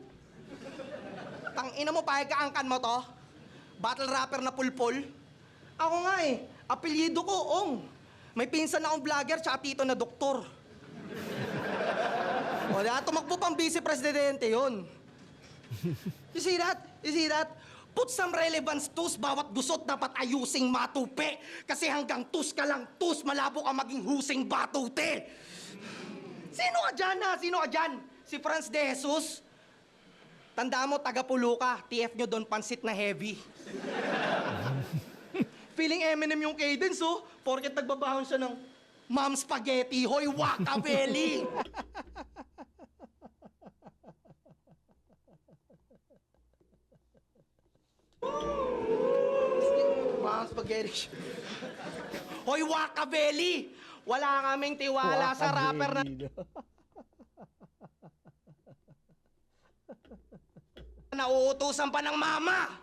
Tangina mo, pahigkaangkan mo to? Battle rapper na pulpol? Ako nga apelyido ko, Ong. May pinsan akong vlogger tsaka tito na doktor. Wala, tumakbo pang vice-presidente yun. You see that? You see that? Put some relevance tus, bawat gusot dapat ayusing matupi. Kasi hanggang tus ka lang, tus, malabo ka maging husing batute. Sino ka dyan, ha? Sino ka dyan? Si Franz De Jesus? Tandaan mo, taga-pulo ka. TF nyo doon, pansit na heavy. Feeling Eminem yung cadence, porket nagbabahon siya ng Mom Spaghetti, hoy, waka belly! Mom Spaghetti. Hoy, waka belly! Wala kaming tiwala sa rapper na... nauutusan pa ng mama!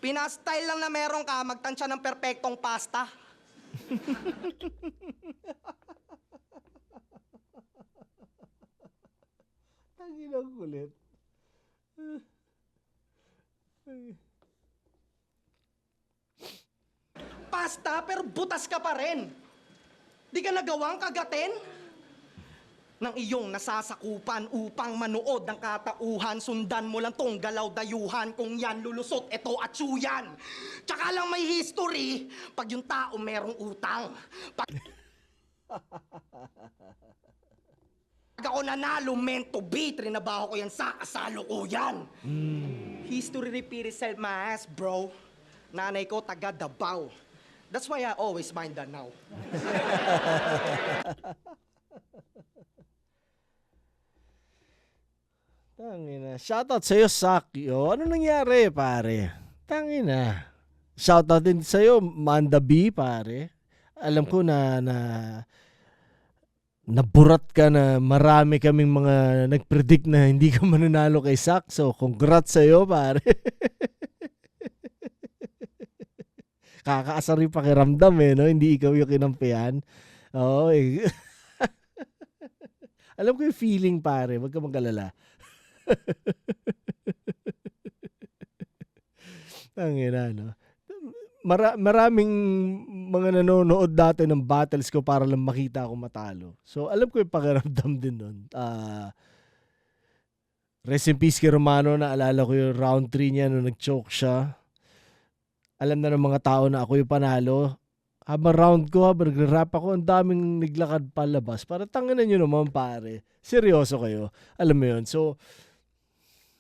Pinastyle lang na meron ka, magtansya ng perpektong pasta. Tanginang kulit. Pasta, pero butas ka pa rin. Di ka nagawang kagatin ng iyong nasasakupan upang manood ng katauhan. Sundan mo lang tong galaw-dayuhan. Kung yan lulusot, eto at yan. Tsaka lang may history pag yung tao merong utang. Pag ako nanalo, meant to be, trinabaho ko yan sa kasalukuyan. History repeat itself, my ass, bro. Nanay ko, taga Davao. That's why I always mind that now. Tangina. Shoutout sa'yo, Saki. Ano nangyari, pare? Tangina. Shoutout din sa'yo, Manda B, pare. Alam ko na naburat ka na marami kaming mga nagpredict na hindi ka mananalo kay Sak. So, congrats sa'yo, pare. Kakaasar yung pakiramdam no? Hindi ikaw yung kinampihan. Oo, Alam ko yung feeling, pare. Huwag ka mag-alala. Tangina, no? maraming mga nanonood dati ng battles ko para lang makita ako matalo. So, alam ko yung pakiramdam din nun. Rest in peace kay Romano, naalala ko yung round 3 niya nung nag-choke siya. Alam na ng mga tao na ako yung panalo. Habang round ko, habang nag-rap ako, ang daming naglakad palabas. Para tanginan nyo naman, pare. Seryoso kayo. Alam mo yun. So,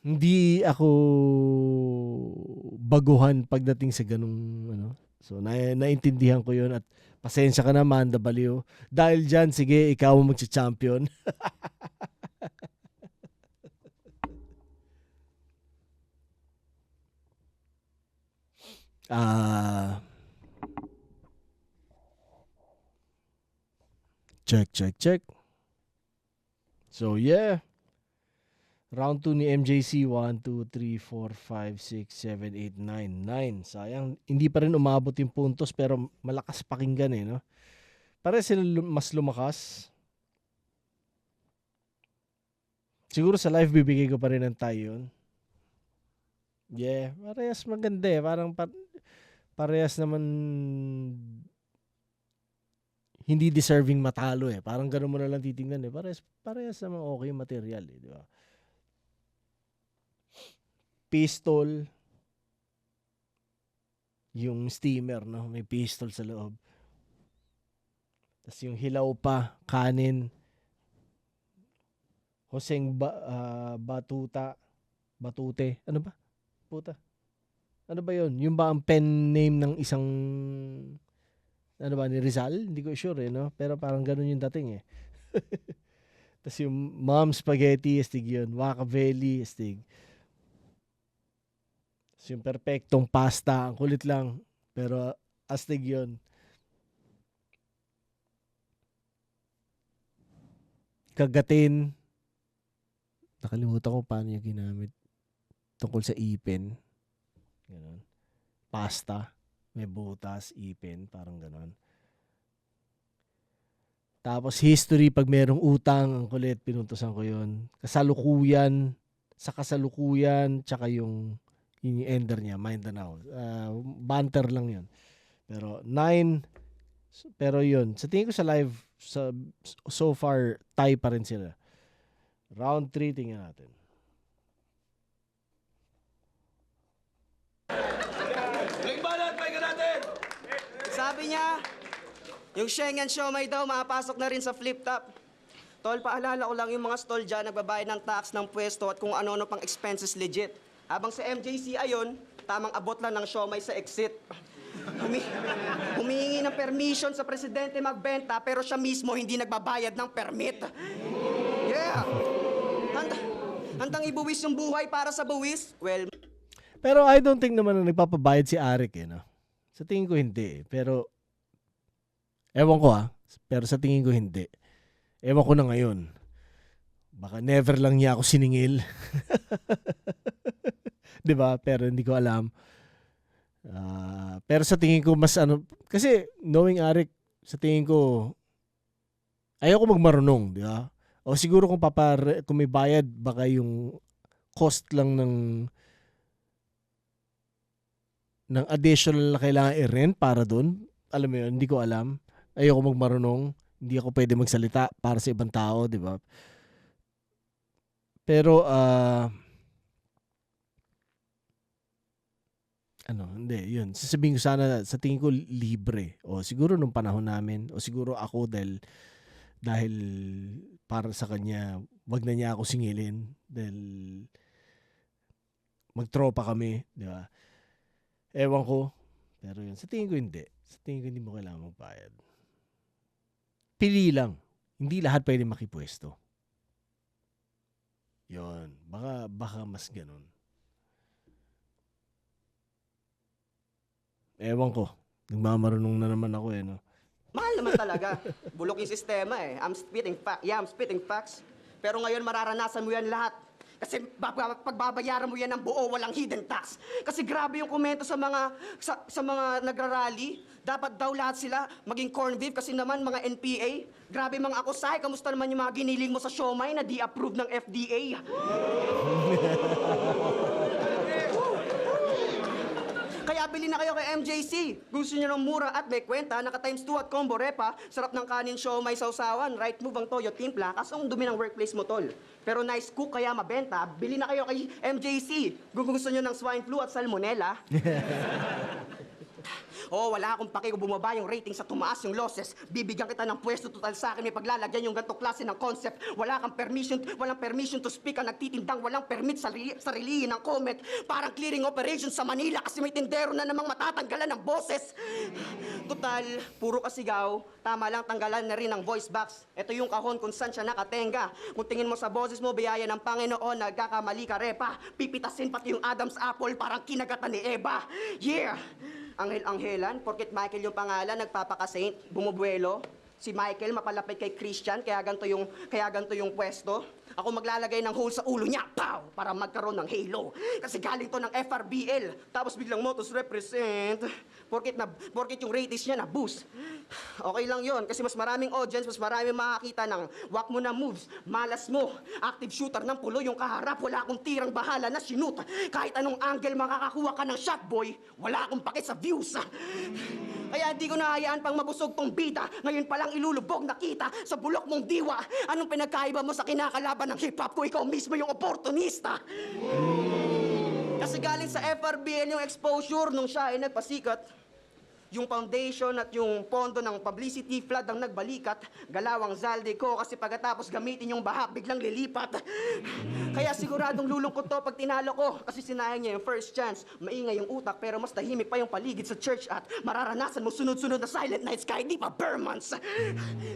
hindi ako baguhan pagdating sa ganung ano. So, naintindihan ko yun at pasensya ka naman, Dabaliw. Dahil dyan, sige, ikaw ang magsi-champion. Check. So, yeah. Round 2 ni MJC, 1, 2, 3, 4, 5, 6, 7, 8, 9. 9. Sayang, hindi pa rin umabot yung puntos pero malakas pakinggan no? Pare sila mas lumakas. Siguro sa live bibigay ko pa rin ng tie yun. Yeah, parehas maganda Parang parehas naman hindi deserving matalo Parang gano'n mo na lang titingnan Parehas naman okay yung material di ba? Pistol, yung steamer, no? May pistol sa loob. Tapos yung hilaw pa, kanin, Joseng Batute, ano ba? Puta. Ano ba yun? Yung ba ang pen name ng isang, ano ba, ni Rizal? Hindi ko sure no? Pero parang ganun yung dating Tapos yung Mom Spaghetti, astig yun. Wakavelli, astig. Yung perfectong pasta, ang kulit lang. Pero astig yun. Kagatin. Nakalimutan ko paano yung ginamit. Tungkol sa ipin. Ganon. Pasta. May butas, ipin. Parang ganon. Tapos history, pag merong utang, ang kulit, pinuntusan ko yun. Kasalukuyan. Sa kasalukuyan, tsaka yung ender niya, Mindanao. Banter lang yun. Pero 9, pero yun. Sa tingin ko sa live, so far, tie pa rin sila. Round 3, tingnan natin. Balat, pahinga natin! Sabi niya, yung Schengen siomay daw, makapasok na rin sa flip top. Tol, paalala ko lang yung mga stall dyan, nagbabayad ng tax ng pwesto at kung ano-ano pang expenses legit. Habang sa MJC ayon, tamang abot lang ng siomay sa exit. Humihingi ng permission sa presidente magbenta pero siya mismo hindi nagbabayad ng permit. Yeah! Handang ibuwis yung buhay para sa buwis? Well, Pero I don't think naman na nagpapabayad si Arik no? Sa tingin ko hindi Pero, ewan ko pero sa tingin ko hindi. Ewan ko na ngayon. Baka never lang niya ako siningil. 'Di ba? Pero hindi ko alam. Pero sa tingin ko mas kasi knowing Arik, sa tingin ko ayoko magmarunong, 'di ba? O siguro kung may bayad baka yung cost lang ng additional na kailangan i-rent para doon. Alam mo 'yun, hindi ko alam. Ayoko magmarunong, hindi ako pwede magsalita para sa ibang tao, 'di ba? Pero hindi, yun. Sasabihin ko sana, sa tingin ko, libre. O siguro nung panahon namin, o siguro ako dahil para sa kanya, wag na niya ako singilin. Dahil magtropa kami, di ba? Ewan ko. Pero yun, sa tingin ko hindi. Sa tingin ko hindi mo kailangan magbayad. Pili lang. Hindi lahat pwede makipwesto. Yun. Baka mas ganun. Ewan ko. Nagmamarunong na naman ako no? mahal naman talaga. Bulok yung sistema I'm spitting facts. Pero ngayon mararanasan mo yan lahat. Kasi pagbabayaran mo yan ng buo, walang hidden tax. Kasi grabe yung komento sa mga nagrarally. Dapat daw lahat sila maging corn beef kasi naman mga NPA. Grabe mga akusay, kamusta naman yung mga giniling mo sa siomay na di-approve ng FDA? Kaya bili na kayo kay MJC. Gusto nyo ng mura at may kwenta, naka times 2 at combo repa, sarap ng kanin show, may sausawan, right move ang toyo timpla, kaso ang dumi ng workplace mo, tol. Pero nice cook kaya mabenta, bili na kayo kay MJC. Kung gusto nyo ng swine flu at salmonella. Oh, wala akong paki kung bumaba yung rating sa tumaas yung losses. Bibigyan kita ng pwesto total sa akin, may paglalagyan yung ganito klase ng concept. Walang permission to speak ang nagtitindang, walang permit sa sarilihin ng comment. Parang clearing operation sa Manila kasi may tindero na namang matatanggalan ng boses. Total, puro kasigaw, tama lang tanggalan na rin ng voice box. Ito yung kahon kung saan siya nakatenga. Kung tingin mo sa boses mo, biyaya ng Panginoon, nagkakamali ka repa. Pipitasin pati yung Adam's apple, parang kinagatan ni Eva. Yeah! Anghel-anghelan, porket Michael yung pangalan, nagpapaka-saint, bumubuelo. Si Michael mapalapit kay Christian, kaya ganito yung pwesto. Ako maglalagay ng hole sa ulo niya, pow! Para magkaroon ng halo. Kasi galing to ng FRBL. Tapos biglang Motos represent. Porket yung ratings niya na boost. Okay lang yon kasi mas maraming audience, mas maraming makakita ng wak mo na moves, malas mo, active shooter ng pulo yung kaharap, wala akong tirang bahala na sinut. Kahit anong angle makakakuha ka ng shot, boy, wala akong pakit sa views. Kaya di ko nahayaan pang mabusog tong bida. Ngayon palang ilulubog na kita sa bulok mong diwa. Anong pinagkaiba mo sa kinakalaban ng hip-hop ko? Ikaw mismo yung oportunista. Kasi galing sa FRBL yung exposure nung siya ay nagpasikat. Yung foundation at yung pondo ng publicity flood ang nagbalikat. Galawang zalde ko kasi pagkatapos gamitin yung bahak, biglang lilipat. Kaya siguradong lulungkot to pag tinalo ko kasi sinayang niya yung first chance. Maingay yung utak pero mas tahimik pa yung paligid sa church at mararanasan mo sunod-sunod na silent nights kahit di pa bare months.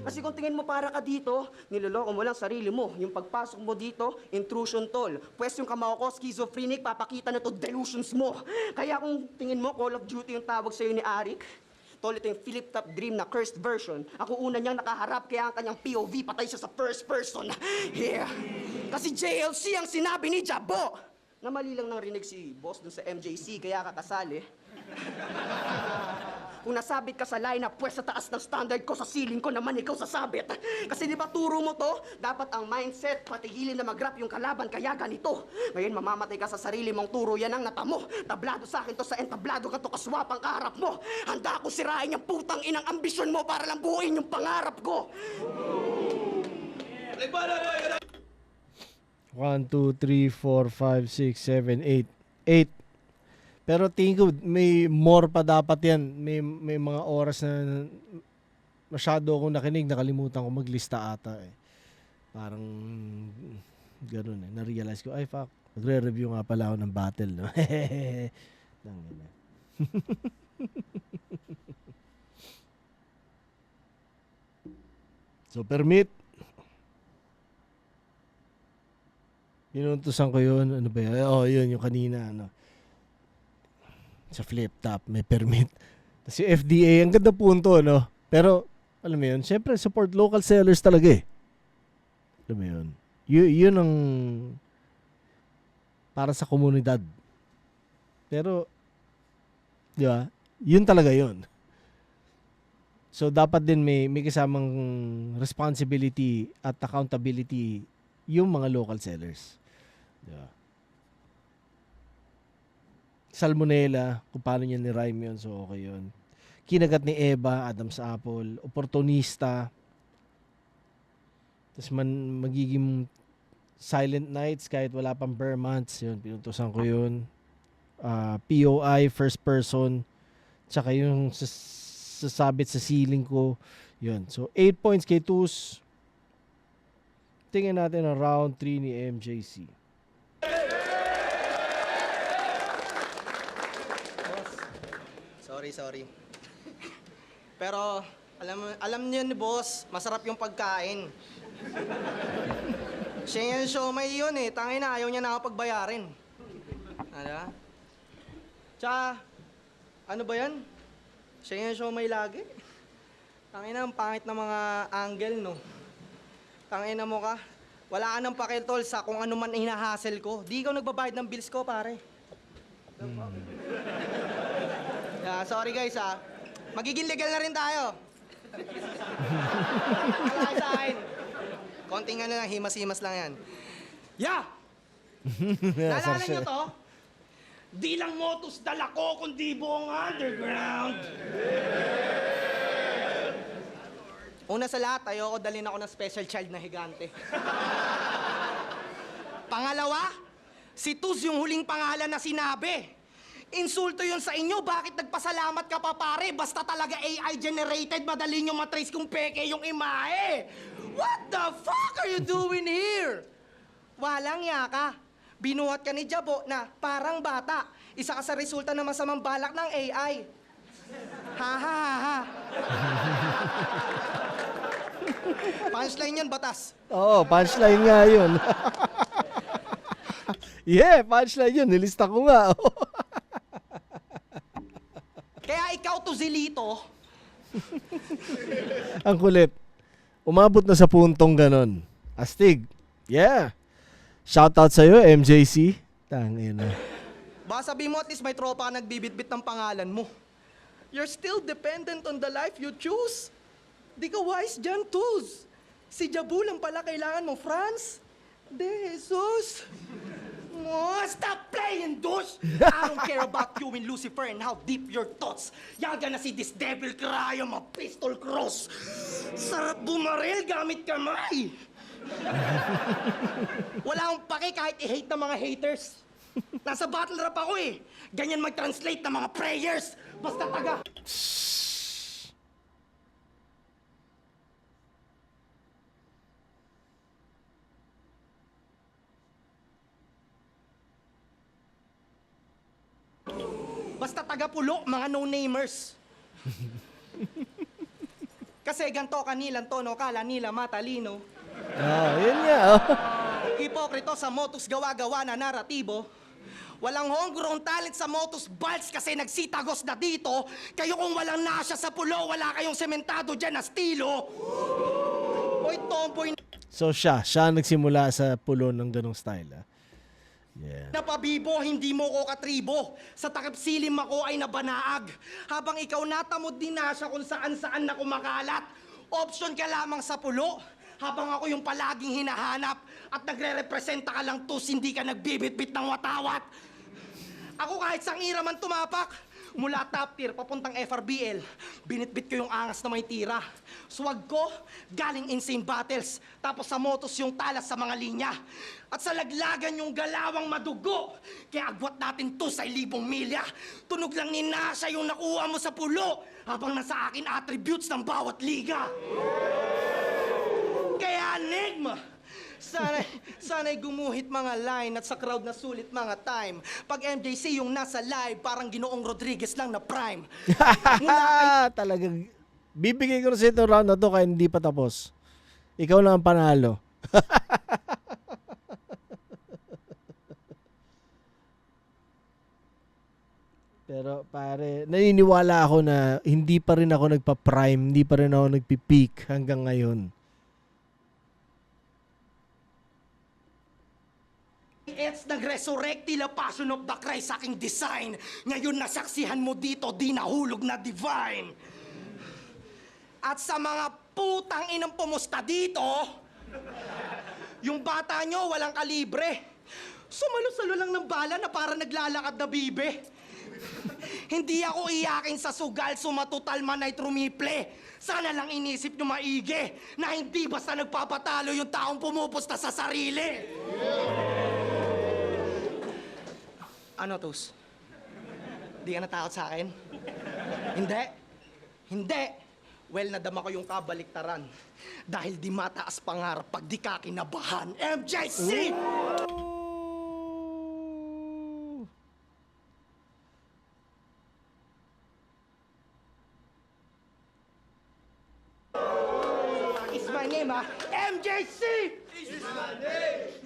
Kasi kung tingin mo para ka dito, niloloko mo lang sarili mo. Yung pagpasok mo dito, intrusion tol. Pwes yung kamao ko, schizophrenic, papakita na to delusions mo. Kaya kung tingin mo Call of Duty yung tawag sa'yo ni Arik, tol, ito yung Philip Top Dream na cursed version. Ako una niyang nakaharap, kaya ang kanyang POV patay siya sa first person. Yeah. Kasi JLC ang sinabi ni Jabo. Na mali lang nang rinig si boss dun sa MJC, kaya kakasali. Kung nasabit ka sa lineup, pwes sa taas ng standard ko, sa ceiling ko naman ikaw sasabit. Kasi di ba turo mo to? Dapat ang mindset, patigilin na mag-rap yung kalaban, kaya ganito. Ngayon mamamatay ka sa sarili mong turo, yan ang natamo. Tablado sa akin to sa entablado ka to, kaswapang kaharap mo. Handa akong sirain yung putang inang ambisyon mo para lang buuin yung pangarap ko. 1, 2, 3, 4, 5, 6, 7, 8. 8. Pero tingin ko may more pa dapat yan. May mga oras na masyado akong nakinig, nakalimutan ko maglista ata eh. Parang ganun eh. Na-realize ko, ay fuck, magre-review nga pala ako ng battle, no? So, permit. Pinuntusan ko yun. Ano ba yun? Oh, yun, yung kanina, ano. Sa flip top, may permit. Kasi FDA, ang ganda punto, no? Pero, alam mo yun, syempre, support local sellers talaga eh. Alam mo yun. Yun ang para sa komunidad. Pero, di ba? Yun talaga yun. So, dapat din may kasamang responsibility at accountability yung mga local sellers. Di ba? Salmonella, kung paano niya ni-rhyme yun, so okay yun. Kinagat ni Eva, Adam's apple, oportunista. Tapos magiging silent nights kahit wala pang bare months, yun, pinuntusan ko yun. POI, first person, tsaka yung sasabit sa ceiling ko, yun. So, 8 points kay Tus. Tingnan natin ang round 3 ni MJC. Sorry. Pero, alam niyo ni boss, masarap yung pagkain. Siya yung show may yun eh. Tangin na, ayaw niya na ako pagbayarin. Ano? Tsaka, ano ba yan? Siya yung show may lagi. Tangin na, ang pangit na mga angle, no? Tangin na mo ka. Wala ka ng pakitol sa kung ano man hinahassle ko. Di ikaw nagbabayad ng bills ko, pare. Yeah, sorry guys ha. Magiging legal na rin tayo. Wala sa akin. Konting ano lang, himas-himas lang yan. Yeah! Naalala nyo to? Di lang Motus dala ko, kundi buong underground. Una sa lahat, ayoko dalhin ako ng special child na higante. Pangalawa, si Tuz yung huling pangalan na sinabi. Insulto yun sa inyo, bakit nagpasalamat ka pa pare? Basta talaga AI generated, madali nyo matrace kung peke yung imahe. What the fuck are you doing here? Walang yaka. Binuhat ka ni Jabo na parang bata. Isa ka sa resulta ng masamang balak ng AI. Ha ha ha ha. Punchline yan, batas. Oo, punchline nga yun. Yeah, punchline yun. Nilista ko nga. Kaya ikaw to Zilito, Ang kulit. Umabot na sa puntong ganon. Astig. Yeah. Shoutout sa'yo, MJC. Tangina. baka sabihin mo at least may tropa ka nagbibitbit ng pangalan mo. You're still dependent on the life you choose. Di ka wise dyan, Tuz. Si Jabu lang pala kailangan mo, Franz. De Jesus. Oh, stop playing, douche! I don't care about you and Lucifer and how deep your thoughts. You're gonna see this devil cry on my pistol cross. Sarap bumaril gamit kamay. Wala akong pake kahit i-hate ng mga haters. Nasa battle rap ako eh. Ganyan mag-translate ng mga prayers. Basta taga. Basta taga-pulo, mga no-namers. Kasi ganito kanilang tono, kala nila matalino. Yun nga. Hipokrito sa Motus gawa-gawa na naratibo. Walang homegrown talent sa Motus Balls kasi nagsitagos na dito. Kayo kung walang nasya sa pulo, wala kayong sementado dyan na estilo. Oy, tomboy So siya nagsimula sa pulo ng ganong style. Yeah. na pabibo, hindi mo ko katribo. Sa takip silim ako ay nabanaag. Habang ikaw natamod din na siya kung saan-saan na kumakalat. Option ka lamang sa pulo. Habang ako yung palaging hinahanap. At nagre-representa ka lang tus, hindi ka nagbibit-bit ng watawat. Ako kahit sang ira man tumapak. Mula top tier, papuntang FRBL. Binitbit ko yung angas na may tira. Swag ko, galing insane battles. Tapos sa motos yung talas sa mga linya. At sa laglagan yung galawang madugo. Kaya agwat natin to sa 1,000 milya. Tunog lang ni Nasha yung nakuha mo sa pulo. Habang nasa akin attributes ng bawat liga. Kaya Enigma, sana'y gumuhit mga line at sa crowd na sulit mga time. Pag MJC yung nasa live, parang Ginoong Rodriguez lang na prime. Talagang bibigay ko na sa itong round na to kaya hindi pa tapos. Ikaw lang ang panalo. Pero pare, naniniwala ako na hindi pa rin ako nagpa-prime, hindi pa rin ako nagpi-peak hanggang ngayon. It's nag-resurrect tila passion of the Christ sa aking design. Ngayon nasaksihan mo dito, di nahulog na divine. At sa mga putang inang pumusta dito, yung bata nyo walang kalibre. Sumalo-salo lang ng bala na para naglalakad na bibe. Hindi ako iyakin sa sugal, sumatutal man ay trumiple. Sana lang inisip nyo maigi na hindi basta nagpapatalo yung taong pumupusta sa sarili. Ano, Tus? Di ka natakot sa akin? Hindi? Hindi! Well, nadama ko yung kabaliktaran. Dahil di mataas pangarap pag di ka kinabahan. MJC! Is my name, ha? MJC! Is my name!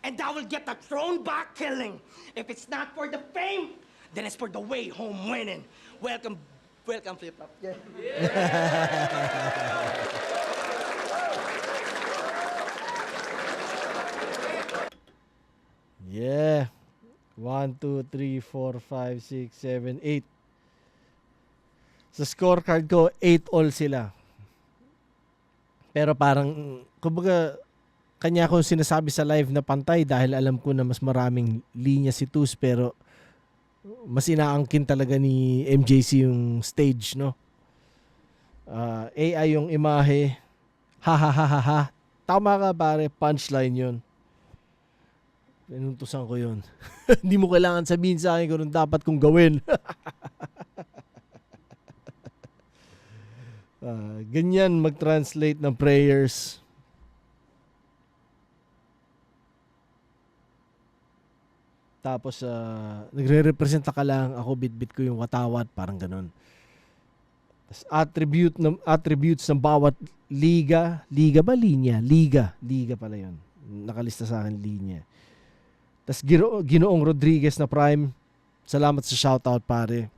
And I will get the throne back killing. If it's not for the fame, then it's for the way home winning. Welcome, Flip Top. Yeah. Yeah. 1, 2, 3, 4, 5, 6, 7, 8. Sa scorecard ko, 8 all sila. Pero parang, kumbaga, kanya ko sinasabi sa live na pantay dahil alam ko na mas maraming linya si Tuz, pero mas inaangkin talaga ni MJC yung stage, no? AI yung imahe. Ha ha ha ha ha. Tama ka pare, punchline yun. Pinuntusan ko yun. Hindi mo kailangan sabihin sa akin kung anong dapat kong gawin. Ganyan mag-translate ng prayers. Tapos nagre-representa ka lang, ako bitbit ko yung watawat, parang ganun. Tapos attributes ng bawat liga ba linya? Liga pala yun. Nakalista sa akin linya. Tapos Ginoong Rodriguez na Prime, salamat sa shoutout pare.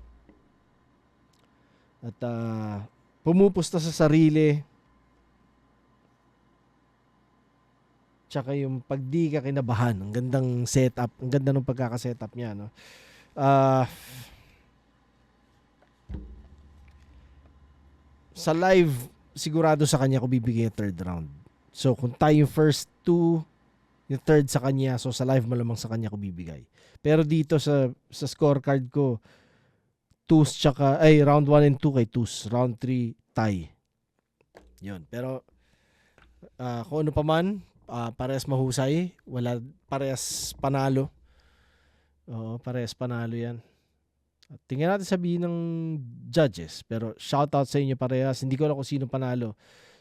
At pumupusta sa sarili. Tsaka yung pag di ka kinabahan. Ang gandang setup. Ang ganda ng pagkakasetup niya. No? Sa live, sigurado sa kanya ko bibigay yung third round. So kung tayo yung first two, yung third sa kanya. So sa live malamang sa kanya ko bibigay. Pero dito sa scorecard ko, twos tsaka, round 1 and 2 kay twos. Round 3, tie. Yun. Pero kung ano pa man, parehas mahusay. Wala, parehas panalo. Oo, parehas panalo yan. At tingnan natin sabihin ng judges. Pero shoutout sa inyo parehas. Hindi ko alam kung sino panalo.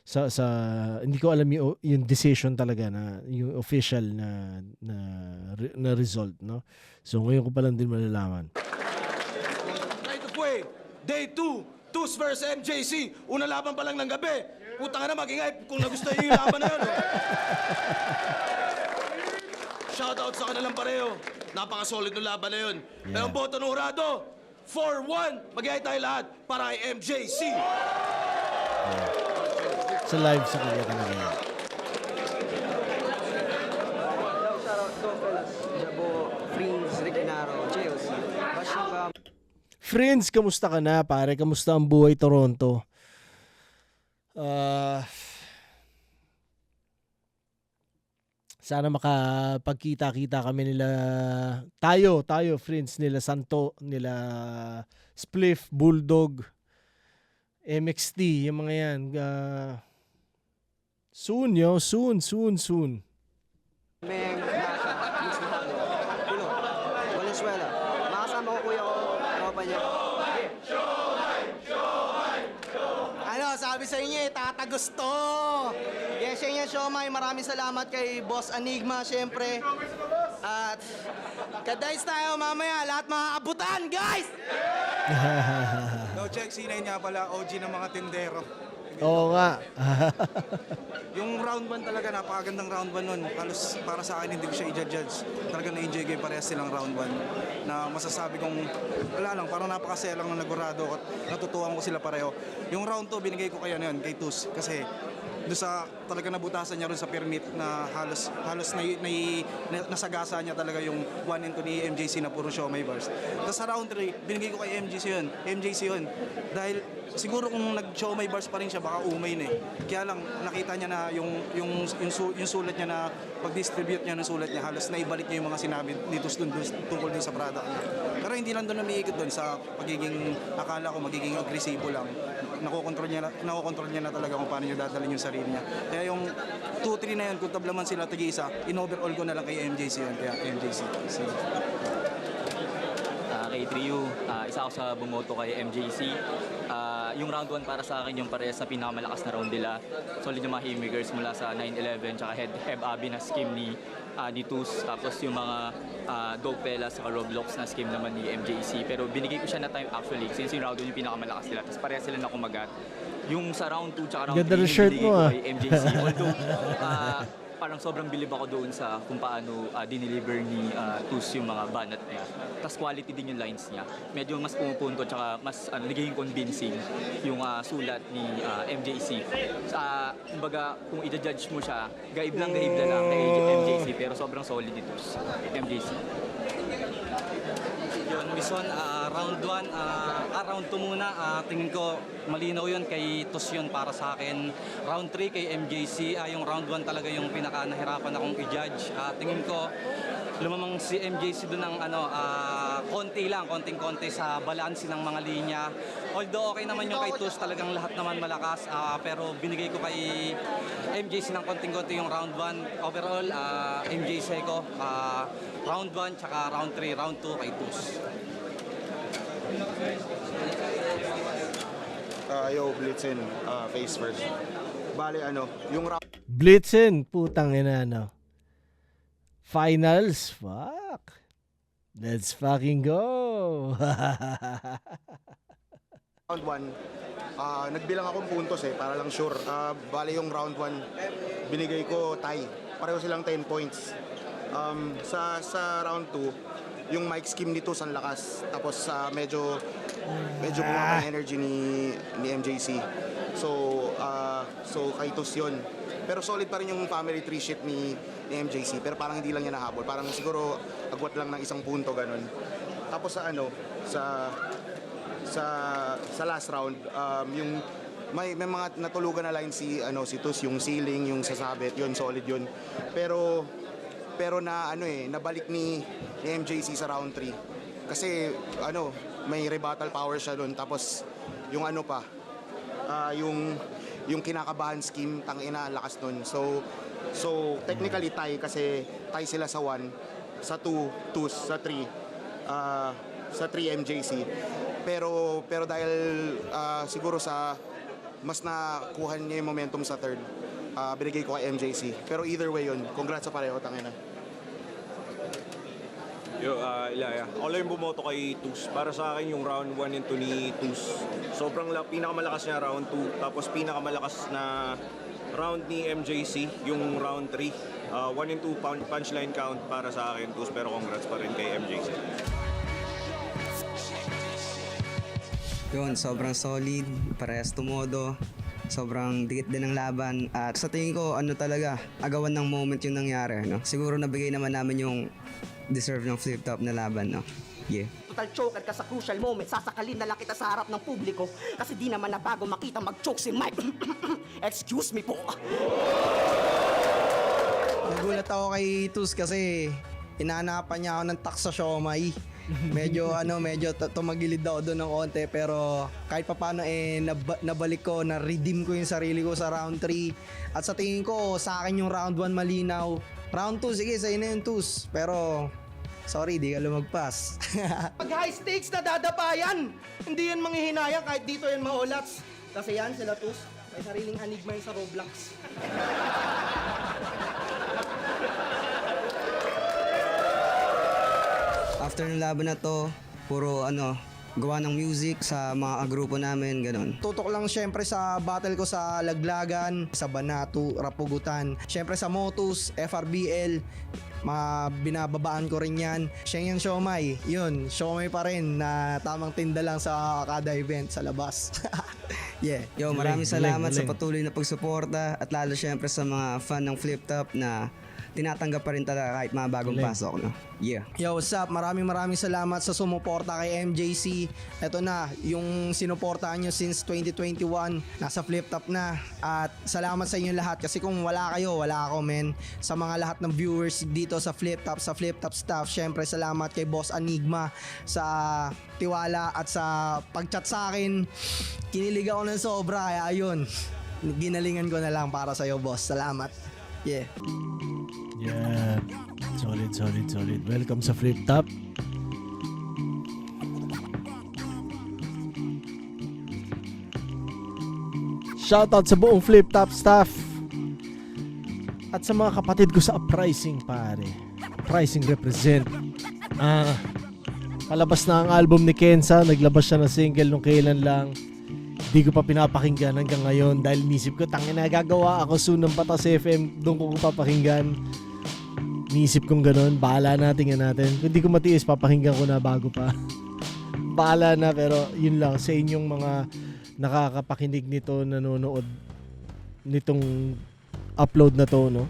Hindi ko alam yung decision talaga na yung official na result, no? So ngayon ko pa lang din malalaman. Right of way, day 2, Tus versus MJC. Una laban pa lang ng gabi. Puta ka na, mag-ingay kung nagustuhan niyo yung laban na yun. Shoutout sa kanilang pareho. Napaka-solid ng laban na yun. Yeah. Pero ang boto ng hurado, 4-1. Mag-ingay tayo lahat para kay MJC. Sa live sa kanya talaga yan. Friends, kamusta ka na pare? Kamusta ang buhay Toronto? Sana makapagkita-kita kami nila tayo friends nila Santo, nila Spliff, Bulldog, MXT, yung mga yan. Soon. Meng, Nasa, Pulo, Valenzuela. Makasama ko kuya ko, tropa niya. Ano, sabi sa inyo, tatagos to. Yes, yan, Siomay. Maraming salamat kay Boss Enigma, syempre. At kadays tayo mamaya, lahat mga abutan, guys! No, check, sinay niya pala, OG ng mga tindero. Oo nga. Yung round 1 talaga, napakagandang round 1 nun. Halos para sa akin, hindi ko siya i-judge. Talaga na-enjoy ko yung parehas silang round 1. Na masasabi kong, wala lang, parang napakasaya lang ng nagurado at natutuwa ko sila pareho. Yung round 2, binigay ko kay kay Tus. Kasi doon sa talaga nabutasan niya ron sa permit na halos nasagasa niya talaga yung 1 and 2 ni MJC na puro show may bars. Tapos sa round 3, binigay ko kay MJC yun. Dahil siguro kung nag-show may bars pa rin siya, baka umay na eh. Kaya lang, nakita niya na yung sulat niya na pag-distribute niya ng sulat niya, halos naibalik niya yung mga sinabi dito tungkol din sa product niya. Pero hindi lang doon umiikot doon sa pagiging, akala ko magiging agresibo lang. Nakokontrol niya na talaga kung paano niya dadalhin yung sarili niya. Kaya yung 2-3 na yun, kung tablaman sila tag-iisa, in-overall ko na lang kay MJC yun. Kaya MJC. Kay Trio, isa ako sa bumoto kay MJC. Yung round 1 para sa akin yung parehas sa pinakamalakas na round nila. Solid yung mga haymakers mula sa 9-11 tsaka Heb Abi na scheme ni Tus. Tapos yung mga Dog Pella sa Roblox na scheme naman ni MJC. Pero binigay ko siya na time actually since yung round 1 yung pinakamalakas nila. Tapos parehas sila na kumagat. Yung sa round 2 tsaka round 3 Ganda ng yung shirt binigay mo, ko kay MJC. Although parang sobrang bilib ako doon sa kung paano dineliver ni Tus yung mga banat niya. Tapos quality din yung lines niya. Medyo mas pumupunto tsaka mas nagiging convincing yung sulat ni MJC. Kumbaga, kung i-judge mo siya, gaib na lang kay MJC pero sobrang solid ni Tus, MJC. Yun, Bison, round 1, round 2 muna, tingin ko malinaw yun kay Tus yun para sa akin. Round 3 kay MJC, yung round 1 talaga yung pinaka nahirapan akong i-judge. Tingin ko lumamang si MJC doon ng konting-konti sa balanse ng mga linya. Although okay naman yung kay Tus, talagang lahat naman malakas, pero binigay ko kay MJC ng konting-konti yung round 1. Overall, MJC ko, round 1, tsaka round 3, round 2 kay Tus. Yo, Blitzen, face first. Bale, yung round Blitzen, putang ina, no? Finals, fuck. Let's fucking go. 1, nagbilang akong puntos para lang sure. Bale yung round 1, binigay ko tie. Pareho silang 10 points. Sa round 2, yung mic scheme nito ang lakas. Tapos medyo bumaba ang energy ni MJC. So kay Tus yun. Pero solid pa rin yung family tree shit ni MJC. Pero parang hindi lang niya nahabol. Parang siguro agwat lang ng isang punto ganun. Tapos sa last round, yung may mga natulugan na line si Tus, yung ceiling, yung sasabit, yun solid yun. Pero nabalik ni MJC sa round 3. Kasi may rebuttal power siya doon. Tapos yung yung kinakabahan scheme, tangina, lakas nun. So technically tie kasi tie sila sa 1, sa 2, Tus, sa 3 MJC. Pero dahil siguro sa mas nakuha niya yung momentum sa third, binigay ko kay MJC. Pero either way yun, congrats sa pareho, tangina. Yo, Ilaya. Ako lang yung bumoto kay Tus. Para sa akin, yung round 1 nito ni Tus, sobrang pinakamalakas niya round 2. Tapos pinakamalakas na round ni MJC, yung round 3. 1 and 2 punchline count para sa akin, Tus. Pero congrats pa rin kay MJC. Yun, sobrang solid, parehas tumodo. Sobrang dikit din ng laban. At sa tingin ko, talaga, agawan ng moment yung nangyari. No? Siguro nabigay naman namin yung deserve ng flip-top na laban, no? Yeah. Total choker ka sa crucial moment, sasakalin na lang kita sa harap ng publiko kasi di naman na bago makita mag-choke si Mike. Excuse me po. Nagulat ako kay Tus kasi inanapan niya ako ng tak sa siomay. Medyo tumagilid daw doon ng konti pero kahit papaano nabalik ko, na-redeem ko yung sarili ko sa round 3. At sa tingin ko, sa akin yung round 1 malinaw. Round 2, sige, sa'yo na yung Tus. Pero, sorry, di ka lumagpas. Pag high stakes na dadapayan, hindi yan manghihinayang kahit dito yan maulats. Kasi yan, sila Tus, may sariling anigma yan sa Roblox. After ng laban na to, puro gawa ng music sa mga grupo namin, ganun. Tutok lang syempre sa battle ko sa Laglagan, sa Banatu, Rapugutan. Syempre sa Motus, FRBL, binababaan ko rin yan. Shenyang Siomay, yun, Siomay pa rin na tamang tinda lang sa kada event sa labas. Yeah. Yo, maraming salamat galing. sa patuloy na pagsuporta at lalo syempre sa mga fan ng Flip Top na tinatanggap pa rin talaga kahit mga bagong pasok, no? Yeah. Yo, what's up? Maraming salamat sa sumuporta kay MJC. Ito na, yung sinuportahan nyo since 2021, nasa Flip Top na. At salamat sa inyo lahat kasi kung wala kayo, wala ako, men. Sa mga lahat ng viewers dito sa Flip Top staff, syempre salamat kay Boss Enigma sa tiwala at sa pag-chat sa akin. Kinilig ako ng sobra, kaya ayun, ginalingan ko na lang para sa'yo, boss. Salamat. Yeah. Yeah. Solid. Welcome sa Flip Top. Shoutout sa buong Flip Top staff. At sa mga kapatid ko sa Uprising, pare. Uprising represent. Palabas na ang album ni Kenza. Naglabas siya ng single nung kailan lang. Di ko pa pinapakinggan hanggang ngayon dahil nisip ko, tangina, gagawa ako soon ng Batas FM, doon ko papakinggan. Nisip kong ganun, bahala natin. Kung di ko matiis, papakinggan ko na bago pa. Bahala na, pero yun lang, sa inyong mga nakakapakinig nito, nanonood nitong upload na to, no?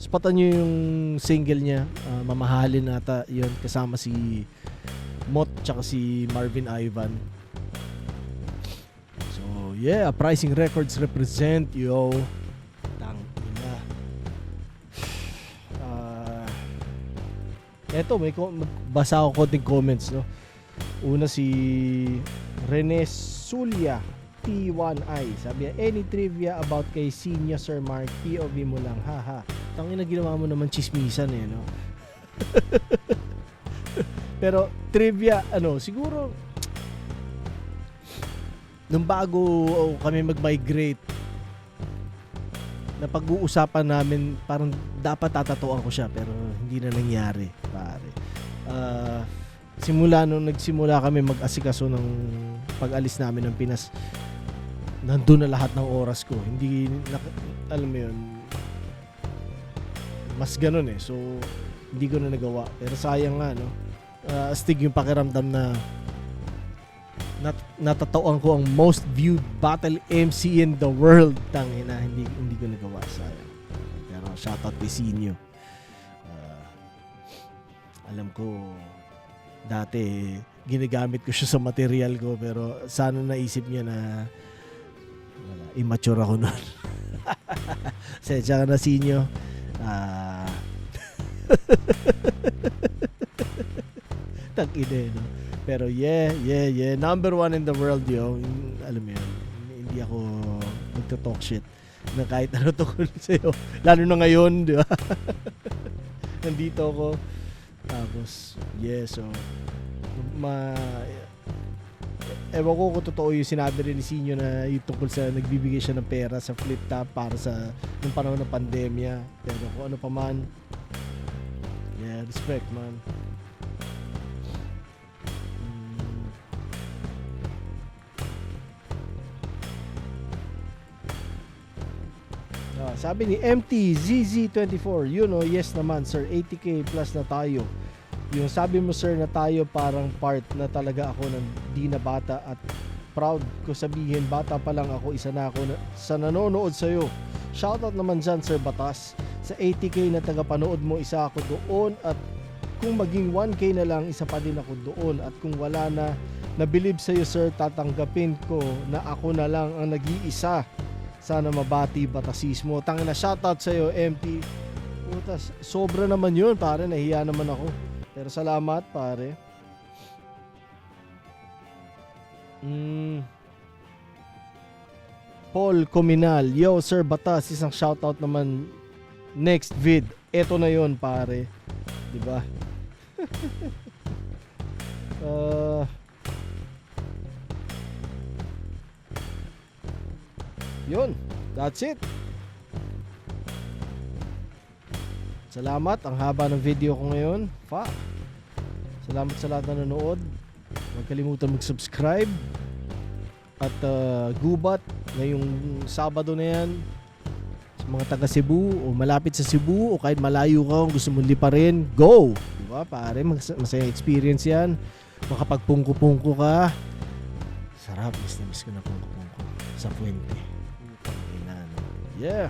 Spatan nyo yung single niya, Mamahalin ata yun, kasama si Mot tsaka si Marvin Ivan. Yeah, Uprising Records represent, yo. Tangina. Eto, basa ako konting comments, no? Una si Rene Sulia T1I. Sabi niya, any trivia about kay Senior Sir Mark, POV mo lang, haha. Tangina, ginawa mo naman chismisan eh, no? Pero trivia, siguro nung bago kami mag-migrate, na pag-uusapan namin, parang dapat tatatuan ko siya, pero hindi na nangyari, pare. Simula nung nagsimula kami mag-asikaso ng pag-alis namin ng Pinas, nandun na lahat ng oras ko. Hindi, alam mo yun, mas ganun eh. So, hindi ko na nagawa. Pero sayang nga, no? Astig yung pakiramdam na natatauan ko ang most viewed battle MC in the world. Tangina, hindi ko nagawa, sayang. Pero shoutout kay Sinyo. Alam ko dati ginagamit ko siya sa material ko, pero sana naisip niya na immature ako noon. Sensya ka na, Sinyo. Tag-ina, no? Pero yeah. Number 1 in the world, yo. Alam mo yun, hindi ako magto-talk shit na kahit ano tungkol sa'yo. Lalo na ngayon, di ba? Nandito ako. Tapos, yeah, so, ewan ko kung totoo yung sinabi rin ni Sinyo na yung tungkol sa nagbibigay siya ng pera sa flip top para sa nung panahon ng pandemya. Pero kung ano pa man, yeah, respect, man. Sabi ni MTZZ24, yes naman sir, 80k plus na tayo. Yung sabi mo sir na tayo parang part na talaga ako ng di na bata at proud ko sabihin bata pa lang ako, isa na ako sa nanonood sa'yo. Shoutout naman dyan Sir Batas. Sa 80k na tagapanood mo, isa ako doon, at kung maging 1k na lang, isa pa din ako doon, at kung wala na nabilib sa'yo sir, tatanggapin ko na ako na lang ang nag-iisa. Sana mabati batasismo. Tangina, shoutout sa'yo, MP. Putas, sobra naman yun, pare. Nahiya naman ako. Pero salamat, pare. Paul Cominal. Yo, Sir Batas, isang shoutout naman. Next vid. Eto na yun, pare. Diba? Yun, that's it. Salamat, ang haba ng video ko ngayon. Salamat sa lahat na nanood. Huwag kalimutan mag-subscribe. At gubat ngayong Sabado na yan, sa mga taga Cebu o malapit sa Cebu o kahit malayo ka, gusto mong liparin, go! Diba pare, masaya experience yan. Makapagpungko-pungko ka. Sarap, miss ko na pungko-pungko sa Puente. Yeah.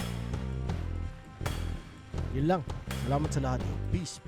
Yun lang. Salamat sa lahat. Peace.